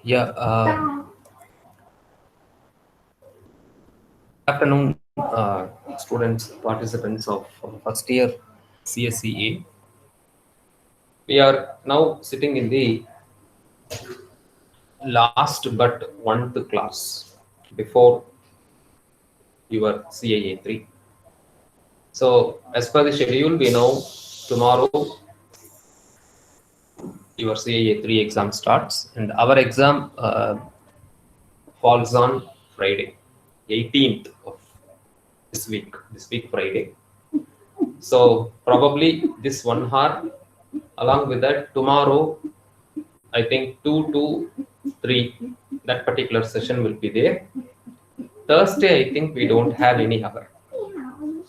Yeah, good afternoon, students, participants of first year CSCA. We are now sitting in the last but one class before your CAA 3. So, as per the schedule, we know tomorrow your CAA 3 exam starts, and our exam falls on Friday, 18th of this week Friday. So, probably this 1 hour, along with that, tomorrow I think 2 to 3, that particular session will be there. Thursday, I think we don't have any hour.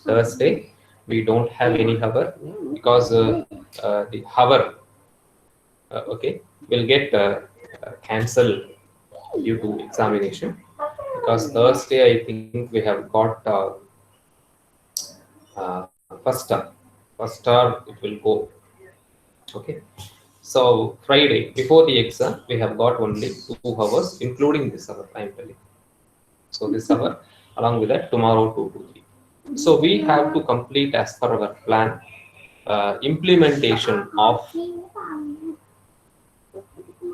Thursday, we don't have any hour because the hour, okay, will get cancelled due to examination. Because Thursday, I think we have got first term. First term, it will go. Okay. So Friday, before the exam, we have got only 2 hours, including this hour, I am telling. So this hour, along with that, tomorrow 2 to 3. So we have to complete as per our plan implementation of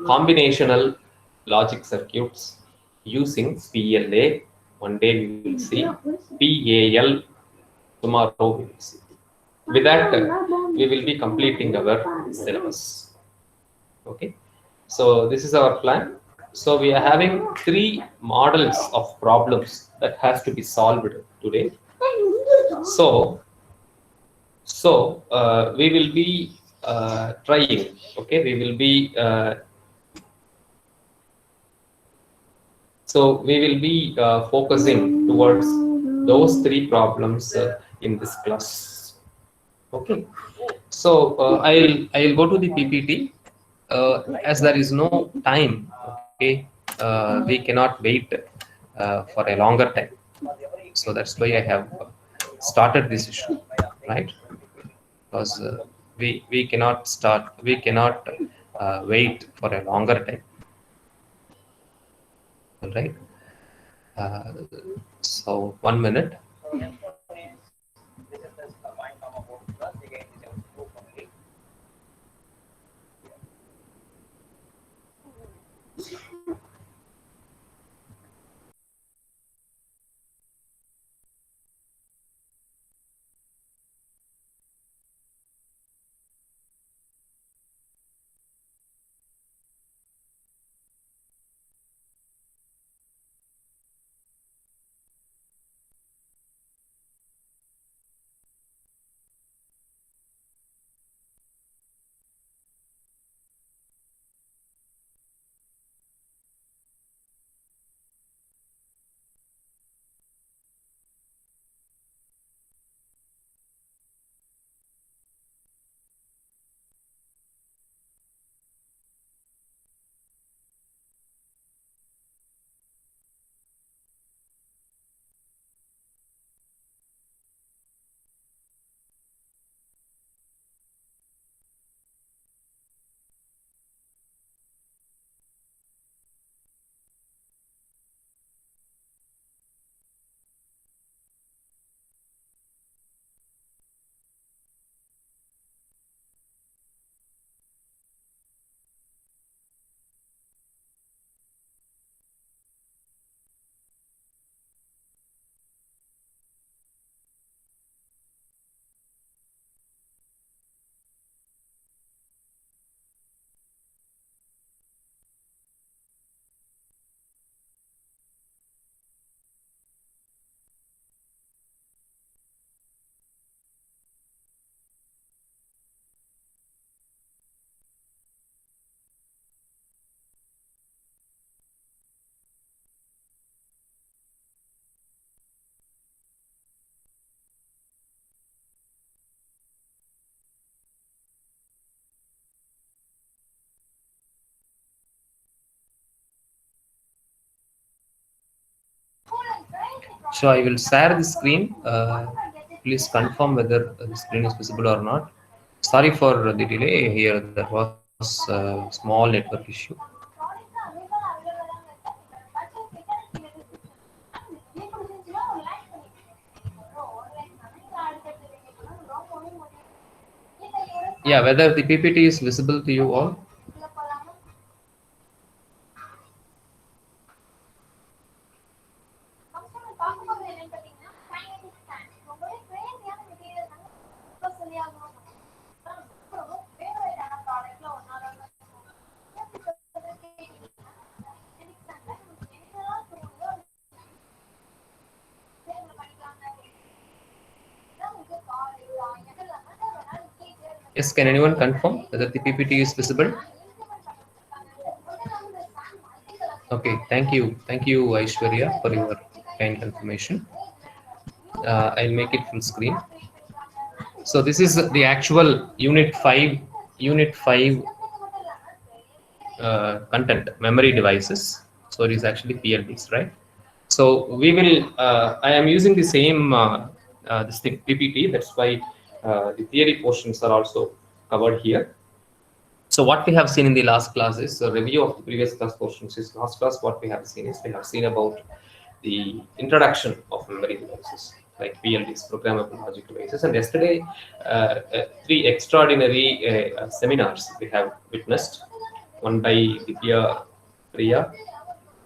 combinational logic circuits using PLA. One day we will see PAL. Tomorrow we will see. With that, we will be completing our syllabus. Okay. So this is our plan. So we are having 3 models of problems that has to be solved today. So we will be trying. Okay, we will be focusing towards those 3 problems in this class. Okay. So I'll go to the PPT. As there is no time, okay, we cannot wait for a longer time. So that's why I have started this issue, right? Because we cannot wait for a longer time, all right? Uh, so 1 minute. So I will share the screen. Please confirm whether the screen is visible or not. Sorry for the delay here. There was a small network issue. Yeah, whether the PPT is visible to you all. Yes, can anyone confirm whether the PPT is visible? Okay, thank you. Thank you, Aishwarya, for your kind confirmation. I'll make it full screen. So this is the actual Unit 5 content, memory devices. So it is actually PLDs, right? So we will, I am using the same this thing, PPT. That's why the theory portions are also covered here. So what we have seen in the last class is a review of the previous class portions. Is last class what we have seen is we have seen about the introduction of memory devices like PLDs, programmable logic devices, and yesterday 3 extraordinary seminars we have witnessed. One by Vidya Priya,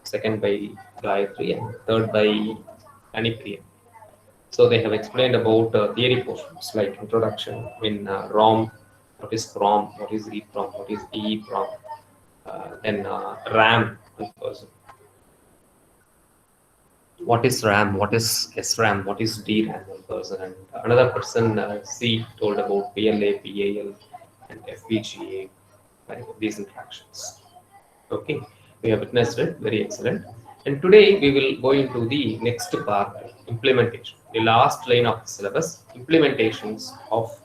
second by Gayatri, and third by Anipriya. So they have explained about theory portions like introduction in ROM, what is ROM, what is EEPROM, what is EEPROM, then RAM, what is RAM, what is SRAM, what is DRAM, one person, and another person C told about PLA, PAL, and FPGA, right, these interactions. Okay, we have witnessed it, very excellent. And today we will go into the next part, implementation, the last line of the syllabus, implementations of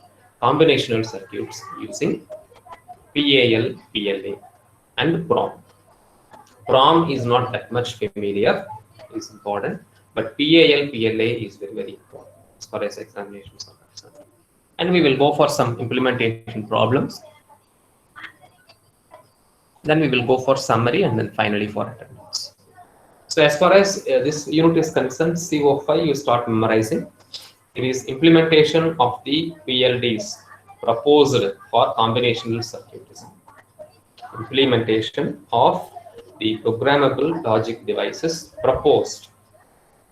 combinational circuits using PAL, PLA, and PROM. PROM is not that much familiar, is important, but PAL, PLA is very, very important as far as examinations are concerned. And we will go for some implementation problems. Then we will go for summary and then finally for attendance. So as far as this unit is concerned, CO5 you start memorizing. It is implementation of the PLDs proposed for combinational circuit design. Implementation of the programmable logic devices proposed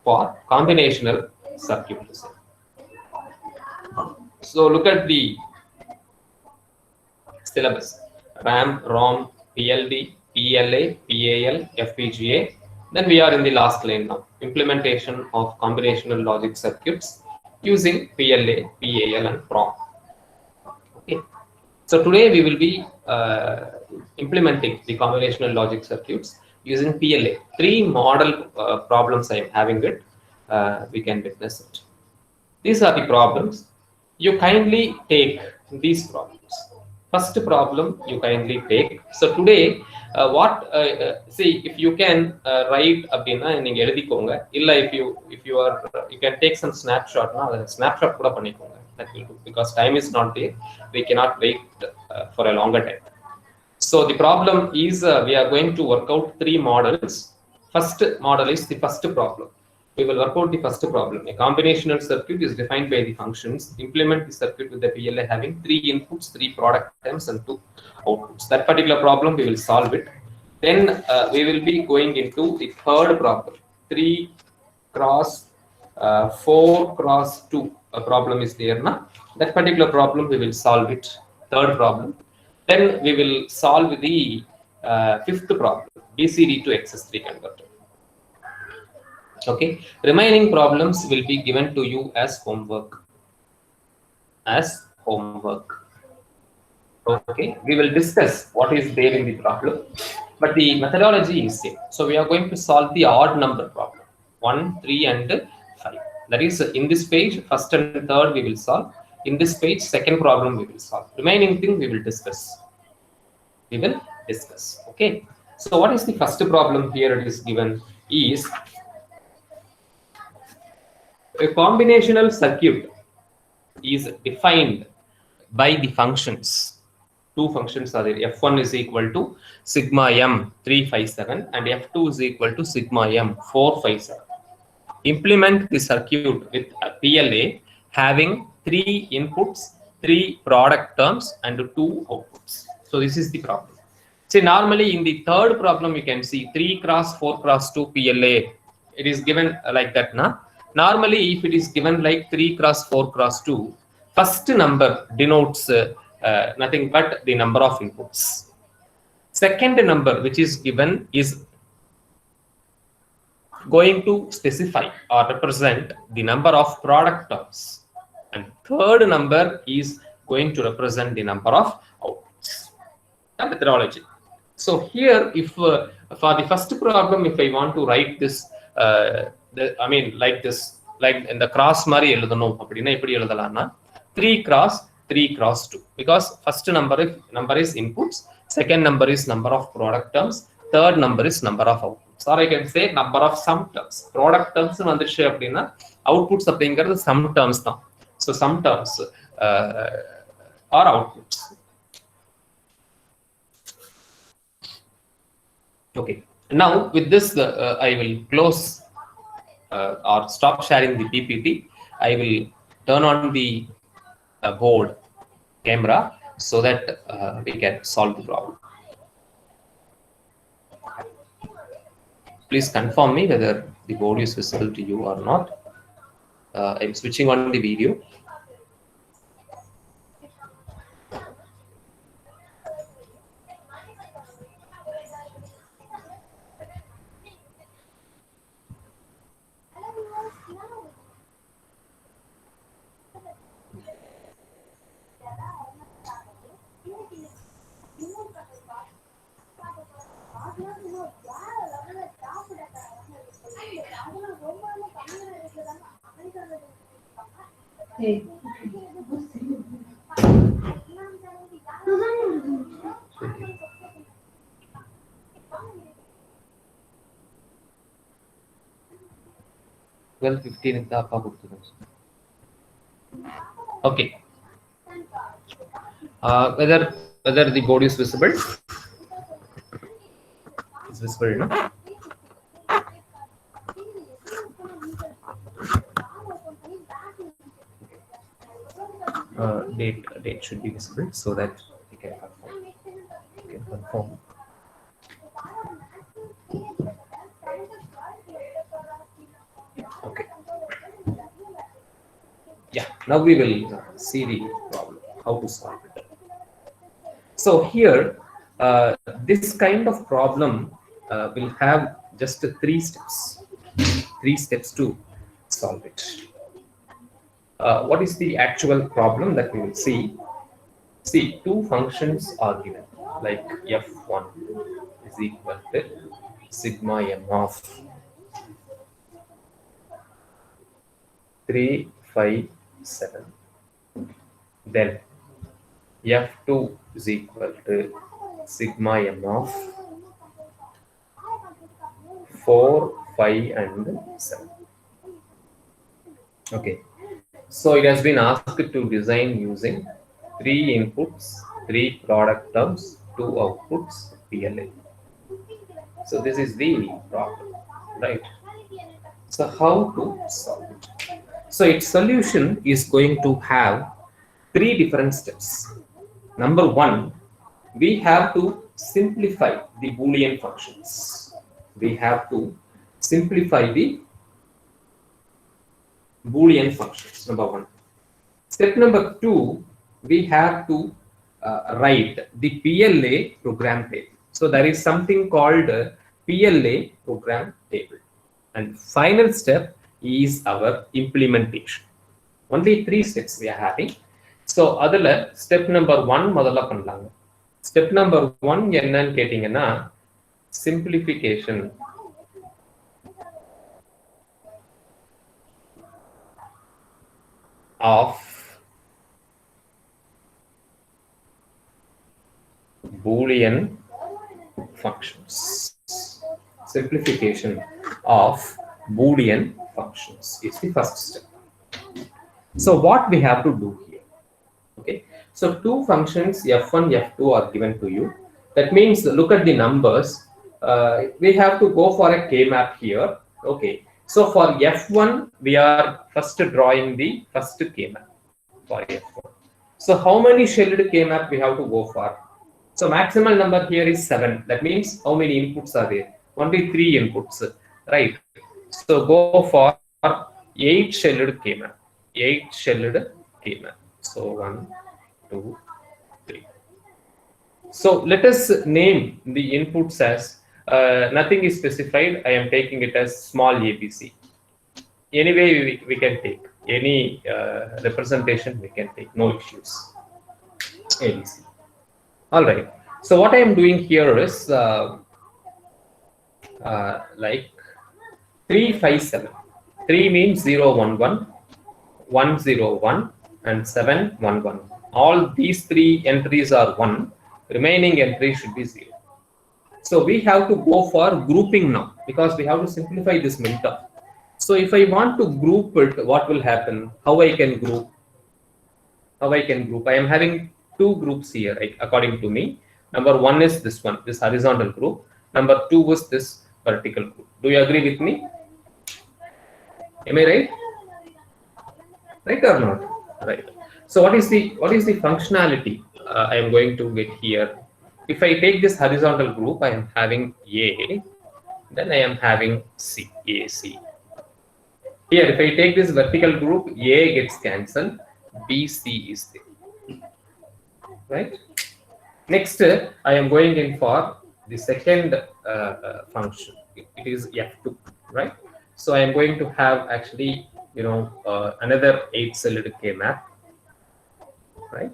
for combinational circuit design. So look at the syllabus: RAM, ROM, PLD, PLA, PAL, FPGA. Then we are in the last line now. Implementation of combinational logic circuits using PLA, PAL, and PROM. Okay. So today we will be implementing the combinational logic circuits using PLA. 3 model problems I am having it. We can witness it. These are the problems. You kindly take these problems. First problem you kindly take. So today see, if you can write அப்படினா நீங்க எழுதிக்கோங்க. இல்ல if you are you can take some snapshot snapshot கூட பண்ணிக்கோங்க. That will do, because time is not there. We cannot wait for a longer time. So the problem is we are going to work out 3 models. First model is the first problem. We will work out the first problem. A combinational circuit is defined by the functions. Implement the circuit with the PLA having 3 inputs, 3 product terms, and 2 outputs. That particular problem we will solve it. Then we will be going into the third problem. 3 cross 4 cross 2 a problem is there now. That particular problem we will solve it. Third problem. Then we will solve the fifth problem, BCD to XS3 converter. Okay, remaining problems will be given to you as homework. Okay, we will discuss what is there in the problem, but the methodology is same. So we are going to solve the odd number problem, 1, 3, and 5. That is, in this page, first and third we will solve. In this page, second problem we will solve. Remaining thing we will discuss. Okay, so what is the first problem here? It is given is a combinational circuit is defined by the functions. 2 functions are there. F1 is equal to sigma m 357 and F2 is equal to sigma m 457. Implement the circuit with a PLA having 3 inputs, 3 product terms and 2 outputs. So this is the problem. See, normally in the third problem, you can see 3 cross 4 cross 2 PLA. It is given like that. Na? Normally, if it is given like 3 cross 4 cross 2, first number denotes nothing but the number of inputs. Second number which is given is going to specify or represent the number of product terms. And third number is going to represent the number of outputs. The methodology. So here, if for the first problem, if I want to write this, like this, like in the cross mari eludano, appadina eppadi eludalana 3 cross 2, because first number is inputs, second number is number of product terms, third number is number of outputs, or I can say number of sum terms. Product terms vandiruchu appadina outputs அப்படிங்கிறது sum terms தான். So sum terms are outputs. Okay, now with this I will close or stop sharing the PPT. I will turn on the board camera so that we can solve the problem. Please confirm me whether the board is visible to you or not. I'm switching on the video. Hey. Well, 15 okay. Whether the board is visible? It's visible, no? Date should be visible so that we can confirm. Okay. Yeah, now we will see the problem, how to solve it. So here, this kind of problem will have just 3 steps. 3 steps to solve it. What is the actual problem that we will see? See, 2 functions are given, like f1 is equal to sigma m of 3, 5, 7. Then f2 is equal to sigma m of 4, 5, and 7. Okay. So it has been asked to design using 3 inputs, 3 product terms, 2 outputs, PLA. So this is the problem, right? So how to solve it? So its solution is going to have 3 different steps. Number 1, we have to simplify the Boolean functions. We have to simplify the Boolean functions, number 1. Step number 2, we have to write the PLA program table. So there is something called PLA program table. And final step is our implementation. Only 3 steps we are having. So adula step number 1 modalla pannalaanga. Step number 1 enna kettingana simplification of Boolean functions. Simplification of Boolean functions is the first step. So what we have to do here? Okay. So 2 functions f1, f2 are given to you. That means look at the numbers. We have to go for a K-map here. Okay. So for f1, we are first drawing the first K-map for f1. So how many shelled K-map we have to go for? So maximal number here is 7. That means how many inputs are there? Only 3 inputs, right? So go for 8 shelled K-map. 8 shelled K-map. So 1, 2, 3. So let us name the inputs as nothing is specified. I am taking it as small ABC. Anyway, we can take any representation, we can take, no issues. ABC. All right. So what I am doing here is like 357. 3 means 0, 1, 1, 1, 0, 1, and 7, 1, 1. All these 3 entries are 1. Remaining entry should be 0. So we have to go for grouping now because we have to simplify this minterm. So if I want to group it, what will happen? How I can group? How I can group? I am having 2 groups here, right, according to me. Number 1 is this one, this horizontal group. Number 2 is this vertical group. Do you agree with me? Am I right? Right or not? Right. So what is the functionality I am going to get here? If I take this horizontal group, I am having A, then I am having C, AC. Here, if I take this vertical group, A gets cancelled, BC is there. Right? Next, I am going in for the second function. It is F2, right? So I am going to have actually, another 8-celled K-map, right?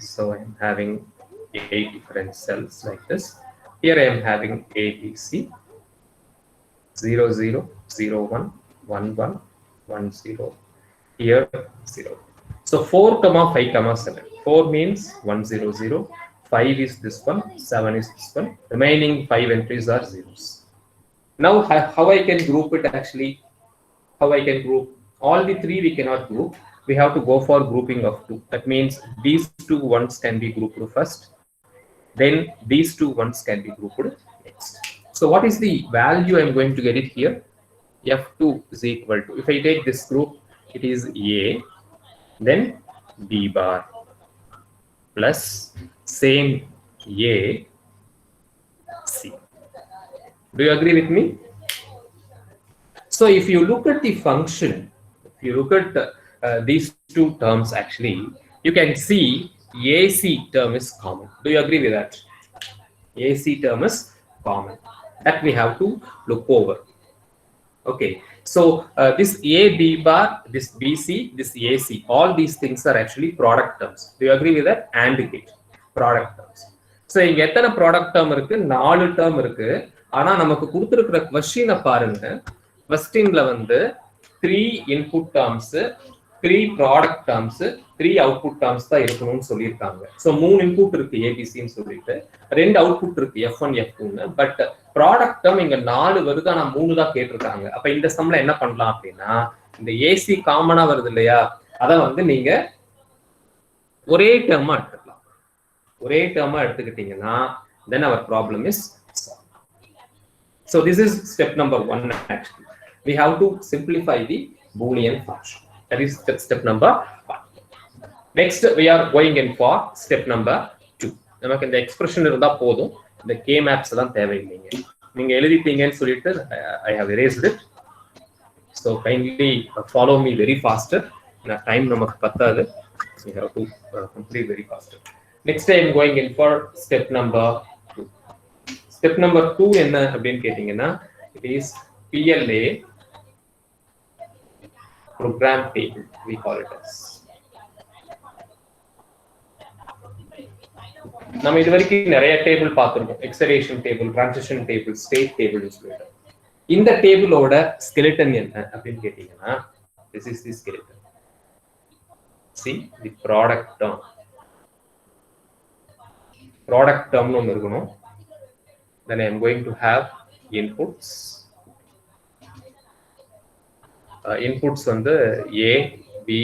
So I am having 8 different cells like this. Here I am having ABC 0, 0, 0, 1, 1, 1, 1, 0. Here 0. So 4, 5, 7. 4 means 1, 0, 0. 5 is this one. 7 is this one. Remaining 5 entries are zeros. Now how I can group it actually? How I can group? All the 3 we cannot group. We have to go for grouping of 2. That means these 2 ones can be grouped first. Then these 2 ones can be grouped next. So what is the value I'm going to get it here? F2 is equal to, if I take this group, it is A, then B bar plus same A, C. Do you agree with me? So if you look at the function, if you look at these 2 terms actually, you can see AC term is common. Do you agree with that? AC term is common. That we have to look over. Okay, so this AB bar, this BC, this AC, all these things are actually product terms. Do you agree with that? AND gate, product terms. So இங்க எத்தனை product term இருக்கு? 4 term இருக்கு. ஆனா நமக்கு கொடுத்திருக்கிற question பாருங்க. Questionல வந்து 3 input terms, 3 product terms, 3 output terms தான் இருக்கணும்னு சொல்லியிருக்காங்க. ஸோ 3 input இருக்கு ஏபிசின்னு சொல்லிட்டு, 2 output இருக்கு F1, F2ன்னு. பட் ப்ராடக்ட் டேர்ம் இங்க 4 வருது, ஆனா 3 தான் கேட்டிருக்காங்க. அப்ப இந்த சம்ல என்ன பண்ணலாம் அப்படின்னா, இந்த ஏசி காமனா வருது இல்லையா, அதை வந்து நீங்க ஒரே டேர்மா எடுத்துக்கலாம். ஒரே டேர்மா எடுத்துக்கிட்டீங்கன்னா then our problem is solved. So this is step number 1 actually. We have to simplify the Boolean function. That is step number 1. Next we are going in for step number 2. நமக்கு இந்த எக்ஸ்பிரஷன் இருந்தா போதும், இந்த K maps எல்லாம் தேவையில்லைங்க. நீங்க எழுதிட்டீங்கன்னு சொல்லிட்டு I have erased it. So kindly follow me very faster. Time நமக்கு பத்தாது. We have to complete very faster. Next I am going in for step number 2. Step number 2 என்ன அப்படின்னு கேட்டீங்கன்னா, it is PLA, program table we call it as. நம்ம இது வரைக்கும் நிறைய table பார்த்திருக்கோம். Excitation table, transition table, state டேபிள்னு சொல்லிட்டு. இந்த டேபிளோட ஸ்கெலிட்டன் என்ன அப்படின்னு கேட்டீங்கன்னா, this is the skeleton. See the product term. Product term ஒன்னு இருக்கணும். Then I am going to have inputs. Inputs வந்து A, B,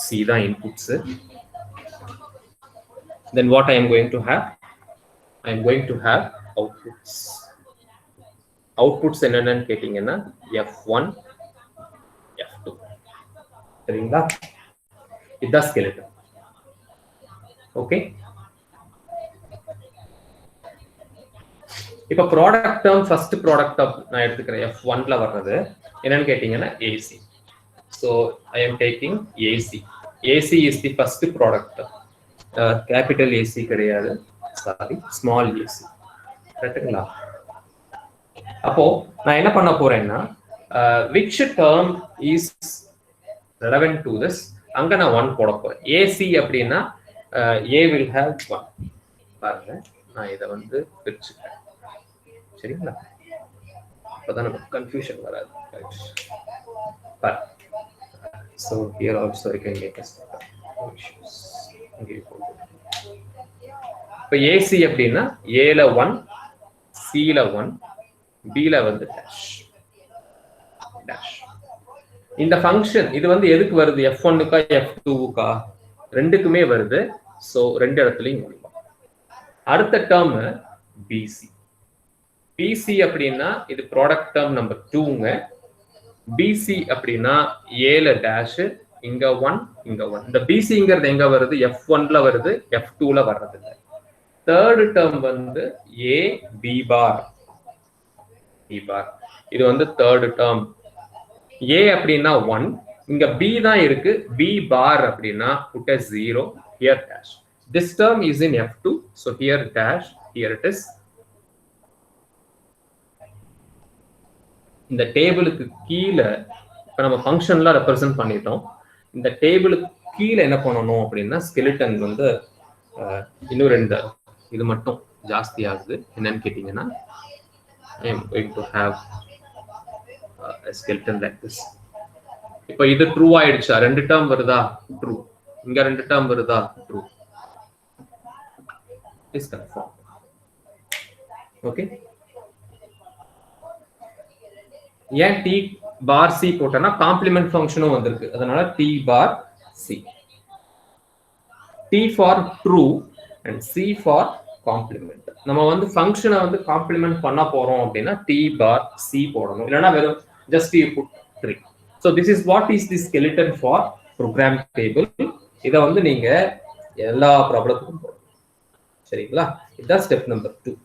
C தான் inputs. Then what I am going to have? I am going to have outputs. Outputs என்னன்னு கேட்டீங்கன்னா F1, F2. சரிங்களா? இதுதான் skeleton. Okay, இப்போ product term first product term நான் எடுத்துக்கிறேன். F1ல வர்றது என்னன்னு கேட்டீங்கன்னா AC. So I am taking AC. AC is the first product term. Capital AC கிடையாது, சாரி, ஸ்மால் AC. கரெக்ட்டுங்களா? அப்போ நான் என்ன பண்ண போறேன்னா which term is relevant to this, அங்க நான் 1 போட போறேன். AC அப்படின்னா A will have 1. பாருங்க, நான் இதை வந்து பிரிச்சுக்கிறேன். சரிங்களா? அப்பதான் நமக்கு கன்ஃபியூஷன் வராது. So here also I can make a step. இப்போ AC அப்படின்னா ஏல 1, சில 1, பில வந்து டேஷ் டேஷ். இந்த ஃபங்க்ஷன் இது வந்து எதுக்கு வருது? F1க்கா F2க்கா? ரெண்டுக்குமே வருது. ஸோ ரெண்டு இடத்துலையும் முடியும். அடுத்த டேர்ம் BC. BC அப்படின்னா இது ப்ராடக்ட் டேர்ம் நம்பர் 2ங்க. BC அப்படின்னா ஏல டேஷ், இங்க 1, இங்க 1. இந்த BCங்கிறது எங்க வருது? F1ல வருது, F2ல வர்றது இல்லை. தேர்ட் டேர்ம் வந்து A B பார். இது வந்து தேர்ட் டேர்ம். A அப்படின்னா 1, இங்க B தான் இருக்கு. B பார் அப்படின்னா put a 0, here dash. This term is in F2, so here dash, here it is. இந்த டேபிளுக்கு கீழே இப்போ நம்ம ஃபங்க்ஷன்ல ரெப்ரசென்ட் பண்ணிட்டோம். இந்த டேபிளுக்கு கீழே என்ன பண்ணணும் அப்படின்னா ஸ்கெலிட்டன் வந்து இன்னும் 2 இது மட்டும் ஜாஸ்தி ஆகுது. என்னன்னு கேட்டீங்கன்னா I am going to have a skeleton like this. இப்போ இது ட்ரூ ஆயிடுச்சா? 2 டேர்ம் வருதா? ட்ரூ. இங்க 2 டேர்ம் வருதா? ட்ரூ. Is confirm. ஓகே, ஏன் T பார் C போட்டேன்னா காம்ப்ளிமெண்ட் ஃபங்க்ஷனும் வந்திருக்கு, அதனால T bar C. T for true and C for complement. நம்ம வந்து ஃபங்க்ஷனை வந்து காம்ப்ளிமெண்ட் பண்ண போறோம் அப்படின்னா T பார் C போடணும், இல்லைன்னா வெறும் just you put 3. So this is what is the skeleton for program table. இதை வந்து நீங்க எல்லா ப்ராப்ளத்துக்கும் போடணும். சரிங்களா? இதுதான் ஸ்டெப் நம்பர் 2.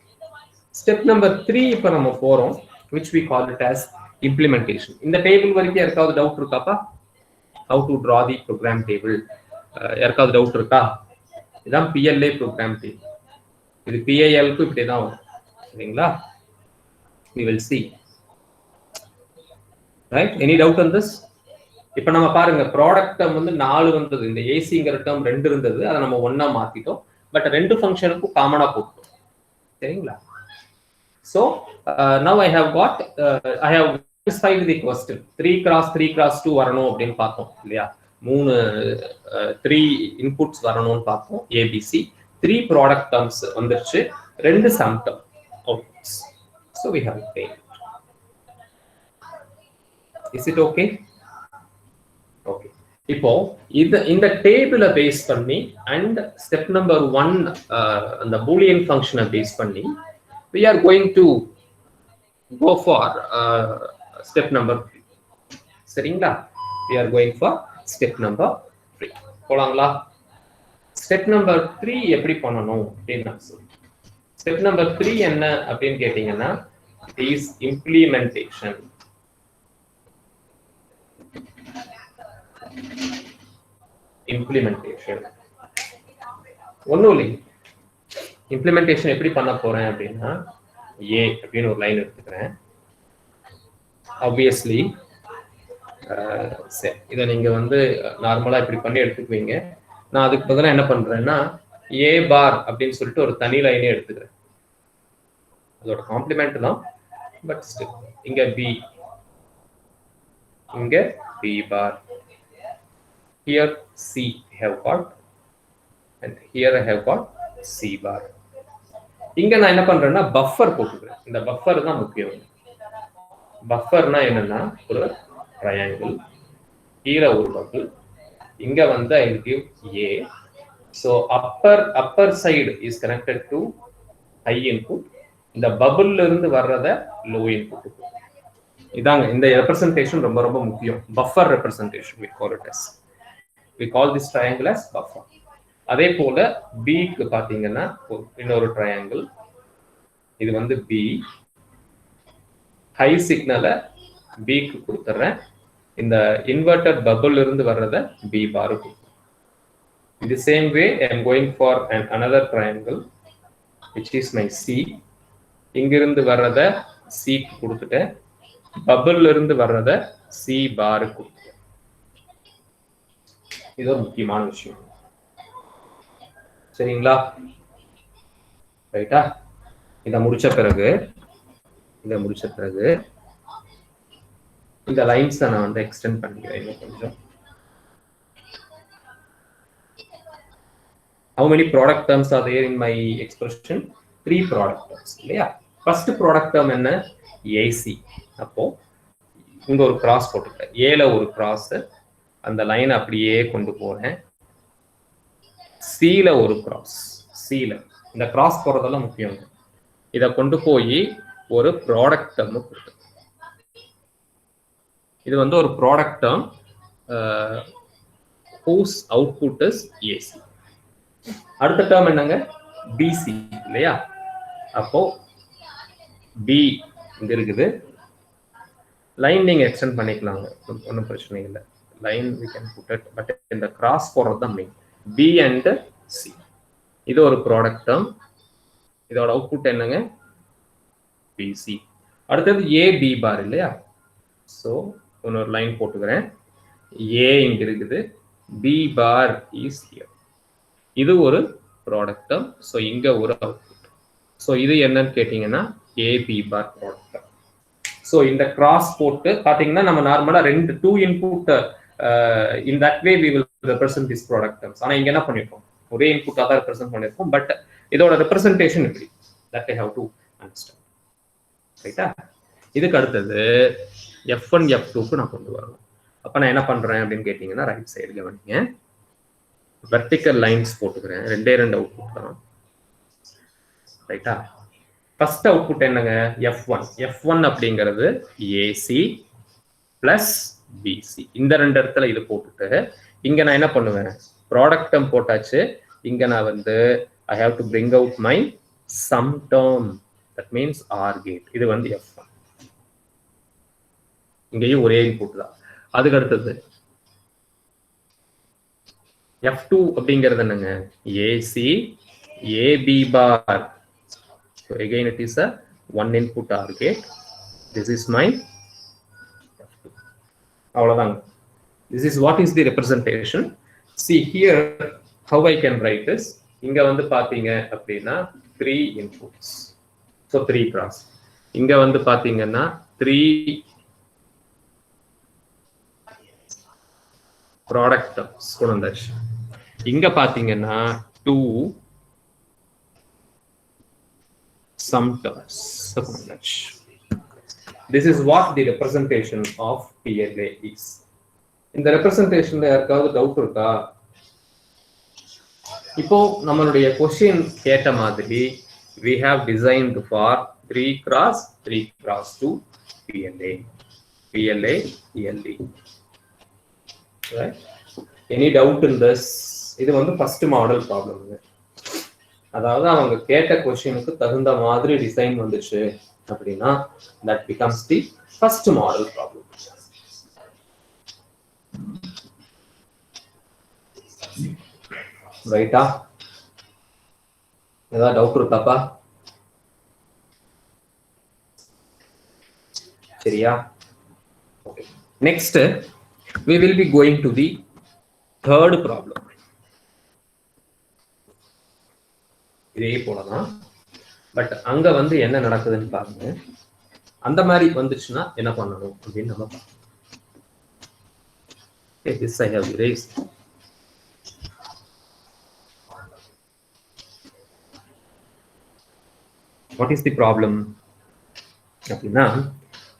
ஸ்டெப் நம்பர் 3 இப்போ நம்ம போறோம், which we call it as implementation. இந்த டேபிள் வரைக்கும் யாருக்காவது டவுட் இருக்காப்பா? How to draw the program table? யாருக்காவது டவுட் இருக்கா? இதுதான் PLA program table. இது PIL-க்கு இப்படி தான் வரும். சரிங்களா? We will see. Right? Any doubt on this? இப்போ நம்ம பாருங்க, ப்ராடக்ட் டேர்ம் வந்து 4 வந்தது. இந்த ஏசிங்கிற டேர்ம் 2 இருந்தது, அதை நம்ம 1ஆ மாத்திட்டோம். பட் 2 ஃபங்க்ஷனுக்கும் காமனா போட்டோம். சரிங்களா? So now I have got I have satisfied the question. 3x3x2 வரணும் அப்படின்னு பார்த்தோம் இல்லையா? 3 இன்புட்ஸ் வரணும்னு பார்த்தோம். ABC 3 ப்ராடக்ட் டேர்ம்ஸ் வந்துருச்சு, 2 sum term outputs. So we have obtained. Is it okay? Okay. இப்போ இந்த டேபிளை பேஸ் பண்ணி அண்ட் ஸ்டெப் நம்பர் 1 அந்த பூலியன் ஃபங்க்ஷனை பேஸ் பண்ணி we are going to go for step number 3. சரிங்களா? we are going for step number 3. போலாங்களா? Step number 3 எப்படி பண்ணணும் அப்படின்னு நான் சொல்றேன். ஸ்டெப் நம்பர் 3 என்ன அப்படின்னு கேட்டீங்கன்னா is implementation. ஒன்னும் இல்லை. இம்ப்ளிமெண்டேஷன் எப்படி பண்ண போறேன் அப்படின்னா A அப்படின்னு ஒரு லைன் எடுத்துக்கிறேன். ஆப்வியஸ்லி சரி, இதை நீங்க வந்து நார்மலா இப்படி பண்ணி எடுத்துக்குவீங்க. நான் அதுக்கு பதிலாக என்ன பண்றேன்னா A பார் அப்படின்னு சொல்லிட்டு ஒரு தனி லைனே எடுத்துக்கிறேன். அதோட காம்ப்ளிமெண்ட் தான், பட் ஸ்டில் இங்க B, இங்க B bar, here C have got and here I have got C bar. இங்க நான் என்ன பண்றேன்னா பஃபர் போட்டுக்கிறேன். இந்த பஃபர் தான் முக்கியம். பஃபர்னா என்னன்னா ஒரு ட்ரையாங்கிள், கீழே ஒரு பபிள், இங்க வந்து I will give A. So upper side is connected to high input. இந்த பபிள்ல இருந்து வர்றத low input. இதாங்க இந்த ரெப்ரசன்டேஷன் ரொம்ப ரொம்ப முக்கியம். Buffer representation we call it as. We call this triangle as buffer. அதே போல பிக்கு பாத்தீங்கன்னா இன்னொரு ட்ரையாங்கிள், இது வந்து பி, ஹை சிக்னலை பிக்கு கொடுத்துறேன், இந்த இன்வெர்டட் பபிள் இருந்து வர்றத B bar. In the same way, I am going for another triangle, which is my C. இங்கிருந்து வர்றத C கொடுத்துட்டேன், பபிள் இருந்து வர்றத C பார் கொடுத்துட்டேன். இது ஒரு முக்கியமான விஷயம். சரிங்களா? ரைட்டா? இதை முடிச்ச பிறகு இந்த லைன்ஸை நான் வந்து எக்ஸ்டெண்ட் பண்ணிக்கிறேன் கொஞ்சம். How many product terms are there in my expression? 3 product terms. இல்லையா? First product term என்ன? AC. அப்போ இங்க ஒரு கிராஸ் போட்டுட்டேன், ஏல ஒரு கிராஸ், அந்த லைன் அப்படியே கொண்டு போறேன், சீல ஒரு கிராஸ், சீல இந்த கிராஸ் போறதெல்லாம் முக்கியம். இதை கொண்டு போய் ஒரு ப்ராடக்ட் டேர்ம் கொடுத்து, இது வந்து ஒரு product term whose output is AC. அடுத்த டேர்ம் என்னங்க? BC இல்லையா? அப்போ B இங்க இருக்குது, லைன் நீங்க எக்ஸ்டெண்ட் பண்ணிக்கலாங்க, ஒன்றும் பிரச்சனை இல்லை. Line we can put it, but இந்த கிராஸ் போறது தான் மெயின். B and C, இது ஒரு ப்ராடக்ட் டேர்ம், இதோட அவுட்புட் என்னங்க? BC. அடுத்தது A B பார் இல்லையா? ஸோ இன்னொரு லைன் போட்டுக்கிறேன், A இங்க இருக்குது, B பார் இஸ் ஹியர். இது ஒரு ப்ராடக்ட் டேர்ம், ஸோ இங்க ஒரு அவுட்புட். ஸோ இது என்னன்னு கேட்டீங்கன்னா AB பார் ப்ராடக்ட் டேர்ம். ஸோ இந்த கிராஸ் போட்டு பார்த்தீங்கன்னா நம்ம நார்மலாக 2 input in that way we will represent this product terms. ஆனா இங்க என்ன பண்ணிருக்கோம்? ஒரே இன்புட்டா தான் ரெப்ரசென்ட் பண்ணிருக்கோம், பட் இதோட ரெப்ரசன்டேஷன் எப்படி? that I have to understand. ரைட்டா? இதுக்கு அடுத்தது F1 F2க்கு நான் கொண்டு வரணும். அப்ப நான் என்ன பண்றேன் அப்படின்னு கேட்டீங்கன்னா ரைட் சைடு கவனிங்க, வெர்டிக்கல் லைன்ஸ் போட்டுக்கிறேன், 2 அவுட்புட் தான். ரைட்டா? ஃபர்ஸ்ட் அவுட்புட் என்னங்க? F1. F1 அப்படிங்கிறது AC பிளஸ் BC. இந்த 2 இடத்துல இது போட்டுட்டு இங்க நான் என்ன பண்ணுவேன்? ப்ராடக்ட் டேர்ம் போட்டாச்சு, இங்க நான் வந்து I have to bring out my sum term, that means OR gate. இது வந்து F1. இங்கேயும் ஒரே இன்புட் தான். அதுக்கு அடுத்தது F2 அப்படிங்கிறது என்னங்க? AC AB bar. So again it is a one input OR gate. This is my F2. அவ்வளவுதாங்க. This is what is the representation. See here how I can write this. இங்க வந்து பாத்தீங்க அப்படின்னா 3 inputs. So 3 cross. இங்க வந்து பாத்தீங்கன்னா 3 product terms கொண்டு வந்தாச்சு. இங்க பாத்தீங்கன்னா 2 sum terms கொண்டு வந்தாச்சு. This is what the representation of PLA is. இந்த ரெப்ரசன்டேஷன்ல யாருக்காவது டவுட் இருக்கா? இப்போ நம்மளுடைய क्वेश्चन கேட்ட மாதிரி we have designed for 3 cross 2 PLA PLA ELE. Right? Any doubt in this? இது வந்து ஃபர்ஸ்ட் மாடல் ப்ராப்ளம். அதாவது அவங்க கேட்ட क्वेश्चनக்கு தகுந்த மாதிரி டிசைன் வந்துச்சு அப்படின்னா that becomes the first model problem. ரைட்டா? ஏதாவது டவுட் இருக்காப்பா? சரியா? Okay. Next we will be going to the third problem. இதே போலதான், பட் அங்க வந்து என்ன நடக்குதுன்னு பாருங்க. அந்த மாதிரி வந்துச்சுன்னா என்ன பண்ணணும் அப்படின்னு நம்ம பார்க்கணும். This I have erased. What is the problem? அப்படின்னா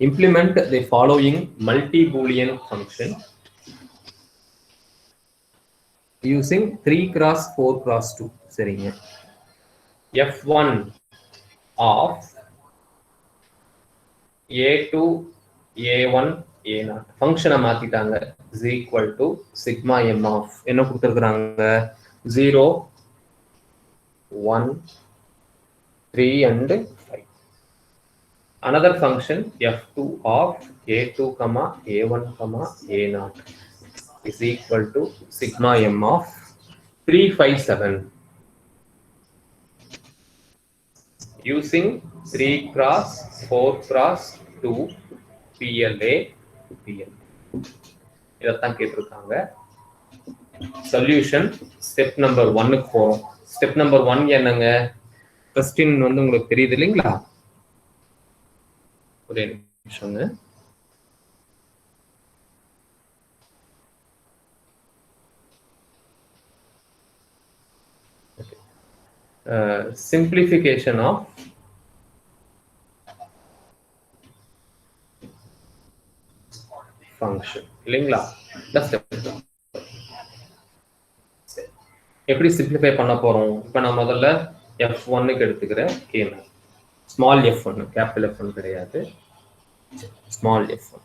implement the following multi-boolean function using 3 cross 4 cross 2. சரிங்க. F1 of A2 A1 A0 ஃபங்க்ஷனை மாத்திட்டாங்க is equal to sigma m of என்ன கொடுத்துருக்குறாங்க? 0, 1, 3 and 5. Another function f2 of a2 comma a1 comma a0 is equal to sigma m of 3, 5, 7. Using 3 cross 4 cross 2 PLA PL. இதைத்தான் கேட்டிருக்காங்க. Solution step number 1க்கு போறோம். Step number 1 என்னங்க? Question வந்து உங்களுக்கு தெரியுது இல்லைங்களா? ஒரே நிமிஷங்க. Simplification of function இல்லைங்களா? எப்படி சிம்பிளிஃபை பண்ண போறோம்? இப்ப நான் முதல்ல f1க்கு எடுத்துக்கிறேன் k0. Small f1, capital f1 கிடையாது, ஸ்மால் f1.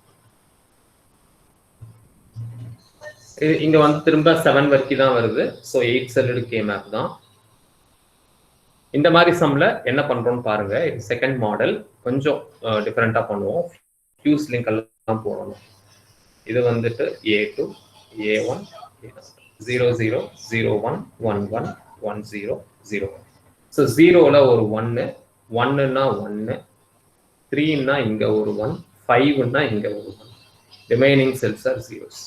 இங்க வந்து திரும்ப 7 வரைக்கும் தான் வருது. ஸோ 8 செல்லடு k மேப் தான். இந்த மாதிரி சம்ல என்ன பண்றோம்னு பாருங்க. இது செகண்ட் மாடல், கொஞ்சம் டிஃபரெண்டா பண்ணுவோம். ஃபியூஸ் லிங்க் எல்லாம் போடணும். இது வந்துட்டு a2 a1 0 0 0 1 1 1 1 0 0. ஸோ 0ல ஒரு 1, 1ன்னா 1, 3ன்னா இங்க ஒரு 1, 5ன்னா இங்க ஒரு 1. Remaining cells are zeros.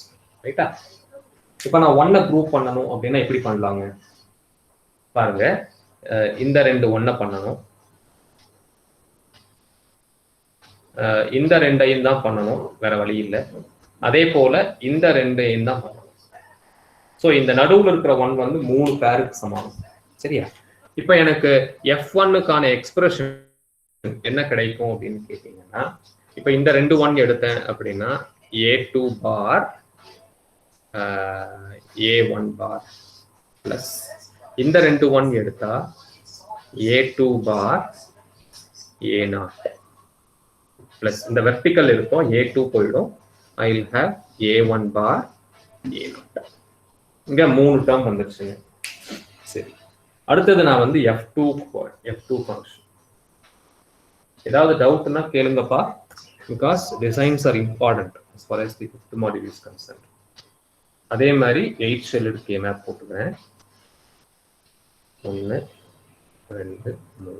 ரைட்டா? இப்போ நான் 1 குரூப் பண்ணணும் அப்படின்னா எப்படி பண்ணலாங்க? பாருங்க, இந்த 2 1 பண்ணணும், இந்த 2ஐயும் தான் பண்ணணும், வேற வழி இல்லை. அதே போல இந்த 2ஐயும் தான் பண்ணணும். ஸோ இந்த நடுவில் இருக்கிற 1 வந்து 3 பேருக்கு சமானம். சரியா? இப்போ எனக்கு f1க்கான எக்ஸ்பிரஷன் என்ன கிடைக்கும் அப்படின்னு கேட்டீங்கன்னா, இப்போ இந்த 2 1 எடுத்தேன் அப்படின்னா a2 பார் a1 பார் பிளஸ் இந்த 2 1 எடுத்தா a2 பார் a0 பிளஸ் இந்த வெர்டிக்கல் இருக்கும், a2 போயிடும், I will have a1 bar a0. இங்க 3 டேர்ம் வந்துருச்சுங்க. சரி, அடுத்தது நான் வந்து f2 ஃபங்க்ஷன். ஏதாவது டவுட்னா கேளுங்கப்பா, because designs are important as far as the fifth module is concerned. அதே மாதிரி 8 ஷெல்லட் k மேப் போட்டுக்கிறேன். 1 2 3.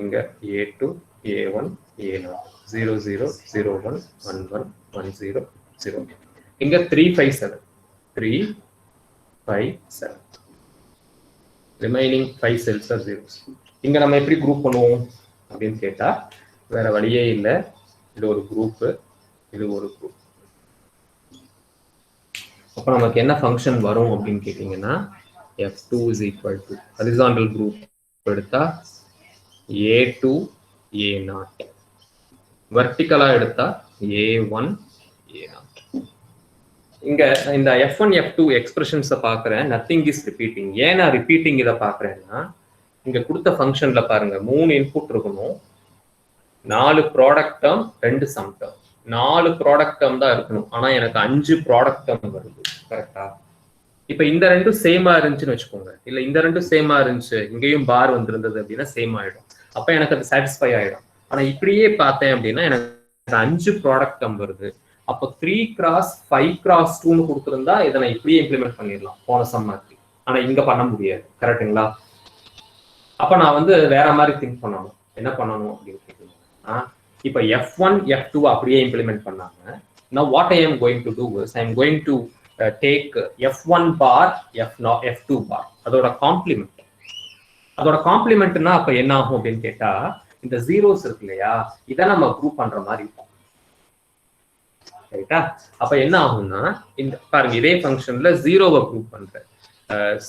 இங்க a2 a1 a0 0 0 0 1 1 1 1 0 0. இங்க 3 5 7 3 5 7. Remaining 5 cells are zeros. இங்க நம்ம எப்படி குரூப் பண்ணுவோம் அப்படின்னு கேட்டா வேற வழியே இல்லை. இது ஒரு குரூப், இது ஒரு குரூப். அப்ப நமக்கு என்ன ஃபங்க்ஷன் வரும் அப்படின்னு கேட்டீங்கன்னா f2 is equal to horizontal group எடுத்தா a2 a0, வெர்டிகலா எடுத்தா a1 a0. இங்க இந்த f1 f2 எக்ஸ்பிரஷன்ஸை பார்க்குறேன், நத்திங் இஸ் ரிப்பீட்டிங். ஏன் நான் ரிப்பீட்டிங் இதை பார்க்குறேன்னா, இங்க கொடுத்த ஃபங்க்ஷன்ல பாருங்க 3 இன்புட் இருக்கணும், 4 product term 2 sum term. 4 product term தான் இருக்கணும், ஆனா எனக்கு 5 ப்ராடக்ட் டேர்ம் வருது. கரெக்டா? இப்ப இந்த 2 சேமா இருந்துச்சுன்னு வச்சுக்கோங்க, இல்ல இந்த 2 சேமா இருந்துச்சு, இங்கேயும் பார் வந்திருந்தது அப்படின்னா சேம் ஆயிடும். அப்ப எனக்கு அது சாட்டிஸ்ஃபை ஆயிடும். ஆனா இப்படியே பார்த்தேன் அப்படின்னா எனக்கு 5 ப்ராடக்ட் டேர்ம் வருது. அப்போ 3 cross 5 cross 2ன்னு கொடுத்துருந்தா இதை நான் இப்படியே இம்ப்ளிமெண்ட் பண்ணிடலாம் போன சம் மாதிரி. ஆனா இங்க பண்ண முடியாது. கரெக்டுங்களா? அப்ப நான் வந்து வேற மாதிரி திங்க் பண்ணணும். என்ன பண்ணணும் அப்படின்னு கேட்டீங்கன்னா, இப்ப f1 f2 அப்படியே இம்ப்ளிமெண்ட் பண்ணாங்க. now what I am going to do is I am going to take f1 bar f2 bar அதோட காம்ப்ளிமெண்ட். அதோட காம்ப்ளிமெண்ட்னா அப்ப என்ன ஆகும் அப்படின்னு கேட்டா, இந்த ஜீரோஸ் இருக்கு இல்லையா, இதை நம்ம குரூப் பண்ற மாதிரி இருக்கும். ரைட்டா? அப்ப என்ன ஆகும்னா, இந்த பாருங்க இதே ஃபங்க்ஷன்ல ஜீரோவை குரூப் பண்றேன்.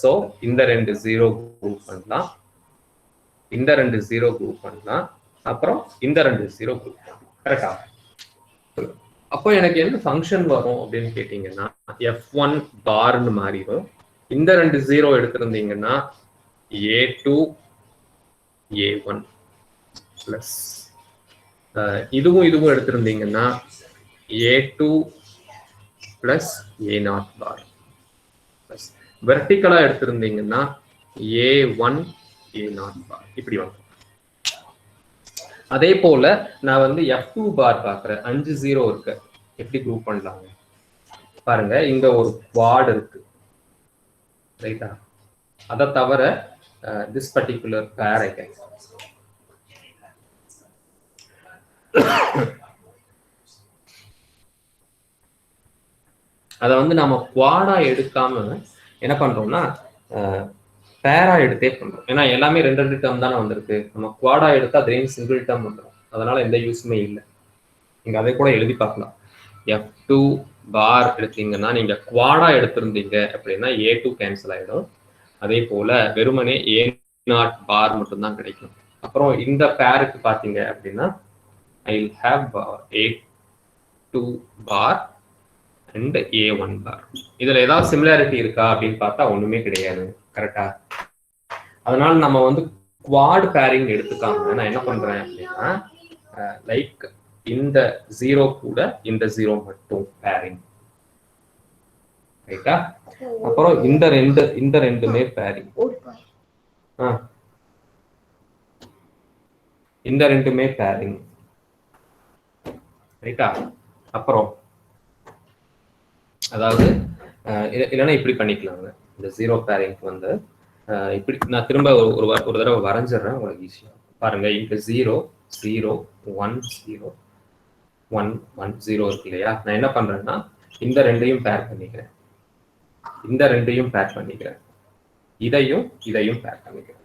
சோ இந்த 2 0 குரூப் பண்ணலாம், இந்த 2 0 குரூப் பண்ணலாம், அப்புறம் இந்த 2 0 குரூப் பண்ணலாம். கரெக்டா? அப்போ எனக்கு என்ன ஃபங்க்ஷன் வரும் அப்படின்னு கேட்டீங்கன்னா f1 பார்னு மாறிடும். இந்த 2 0 எடுத்திருந்தீங்கன்னா a2 a1 பிளஸ் இதுவும் எடுத்திருந்தீங்கன்னா a2 plus a0 bar plus வெர்டிக்கலா எடுத்திருந்தீங்கன்னா A1 A0 பார் இப்படி வந்து. அதே போல நான் வந்து F2 பார் பாக்குறேன். 5 0 இருக்கு. எப்படி குரூப் பண்ணலாங்க பாருங்க. இங்க ஒரு குவாட் இருக்கு ரைட்டா. அதை தவிர this particular pair I can அதை வந்து நம்ம குவாடா எடுக்காம என்ன பண்றோம்னா பேரா எடுத்தே பண்றோம். ஏன்னா எல்லாமே 2 டேர்ம் தானே வந்திருக்கு. நம்ம குவாடா எடுத்தா திடீர்னு சிங்கிள் டேர்ம் வந்துடும். அதனால எந்த யூஸுமே இல்லை. நீங்க அதை கூட எழுதி பார்க்கலாம். F2 பார் எடுத்தீங்கன்னா நீங்க குவாடா எடுத்திருந்தீங்க அப்படின்னா A2 கேன்சல் ஆயிடும். அதே போல வெறுமனே A0 பார் மட்டும்தான் கிடைக்கும். அப்புறம் இந்த பேருக்கு பார்த்தீங்க அப்படின்னா I will have A2 bar and A1 bar. இதுல ஏதாவது சிமிலாரிட்டி இருக்கா அப்படின்னு பார்த்தா ஒண்ணுமே கிடையாது. கரெக்டா? அதனால நம்ம வந்து குவாட் பேரிங் எடுத்துக்காம நான் என்ன பண்றேன் அப்படின்னா லைக் இந்த 0 கூட இந்த 0 மட்டும் பேரிங் ரைட்டா. அப்புறம் இந்த ரெண்டுமே பேரிங். இந்த ரெண்டுமே பேரிங் ரைட்டா. அப்புறம் அதாவது இல்லைன்னா இப்படி பண்ணிக்கலாங்க. இந்த 0 பேரிங்க்கு வந்து இப்படி நான் திரும்ப ஒரு தடவை வரைஞ்சிடுறேன் உங்களுக்கு ஈஸியா பாருங்க. இங்க 0 0 1 0 1 1 0 இருக்கு இல்லையா. நான் என்ன பண்றேன்னா இந்த ரெண்டையும் பேர் பண்ணிக்கிறேன். இந்த ரெண்டையும் பேர் பண்ணிக்கிறேன். இதையும் பேர் பண்ணிக்கிறேன்.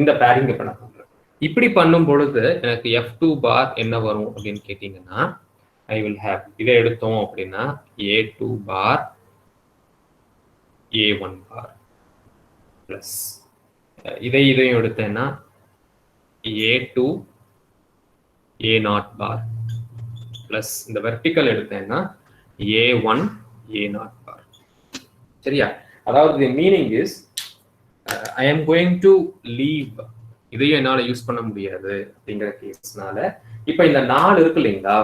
இந்த பேரிங் இப்ப நான் பண்றேன். இப்படி பண்ணும் பொழுது எனக்கு F2 பார் என்ன வரும் அப்படின்னு கேட்டீங்கன்னா I will have இதை எடுத்தோம் அப்படின்னா A2 பார் A1 பார் பிளஸ் இதையும் எடுத்தேன்னா A2 A0 பார் பிளஸ் இந்த வெர்டிக்கல் எடுத்தேன்னா A1 A0 பார். சரியா? அதாவது meaning is I am going to leave. இதையும் என்னால யூஸ் பண்ண முடியாது அப்படிங்கிற கேஸ்னால இப்ப இந்த 4 இருக்கு இல்லைங்களா,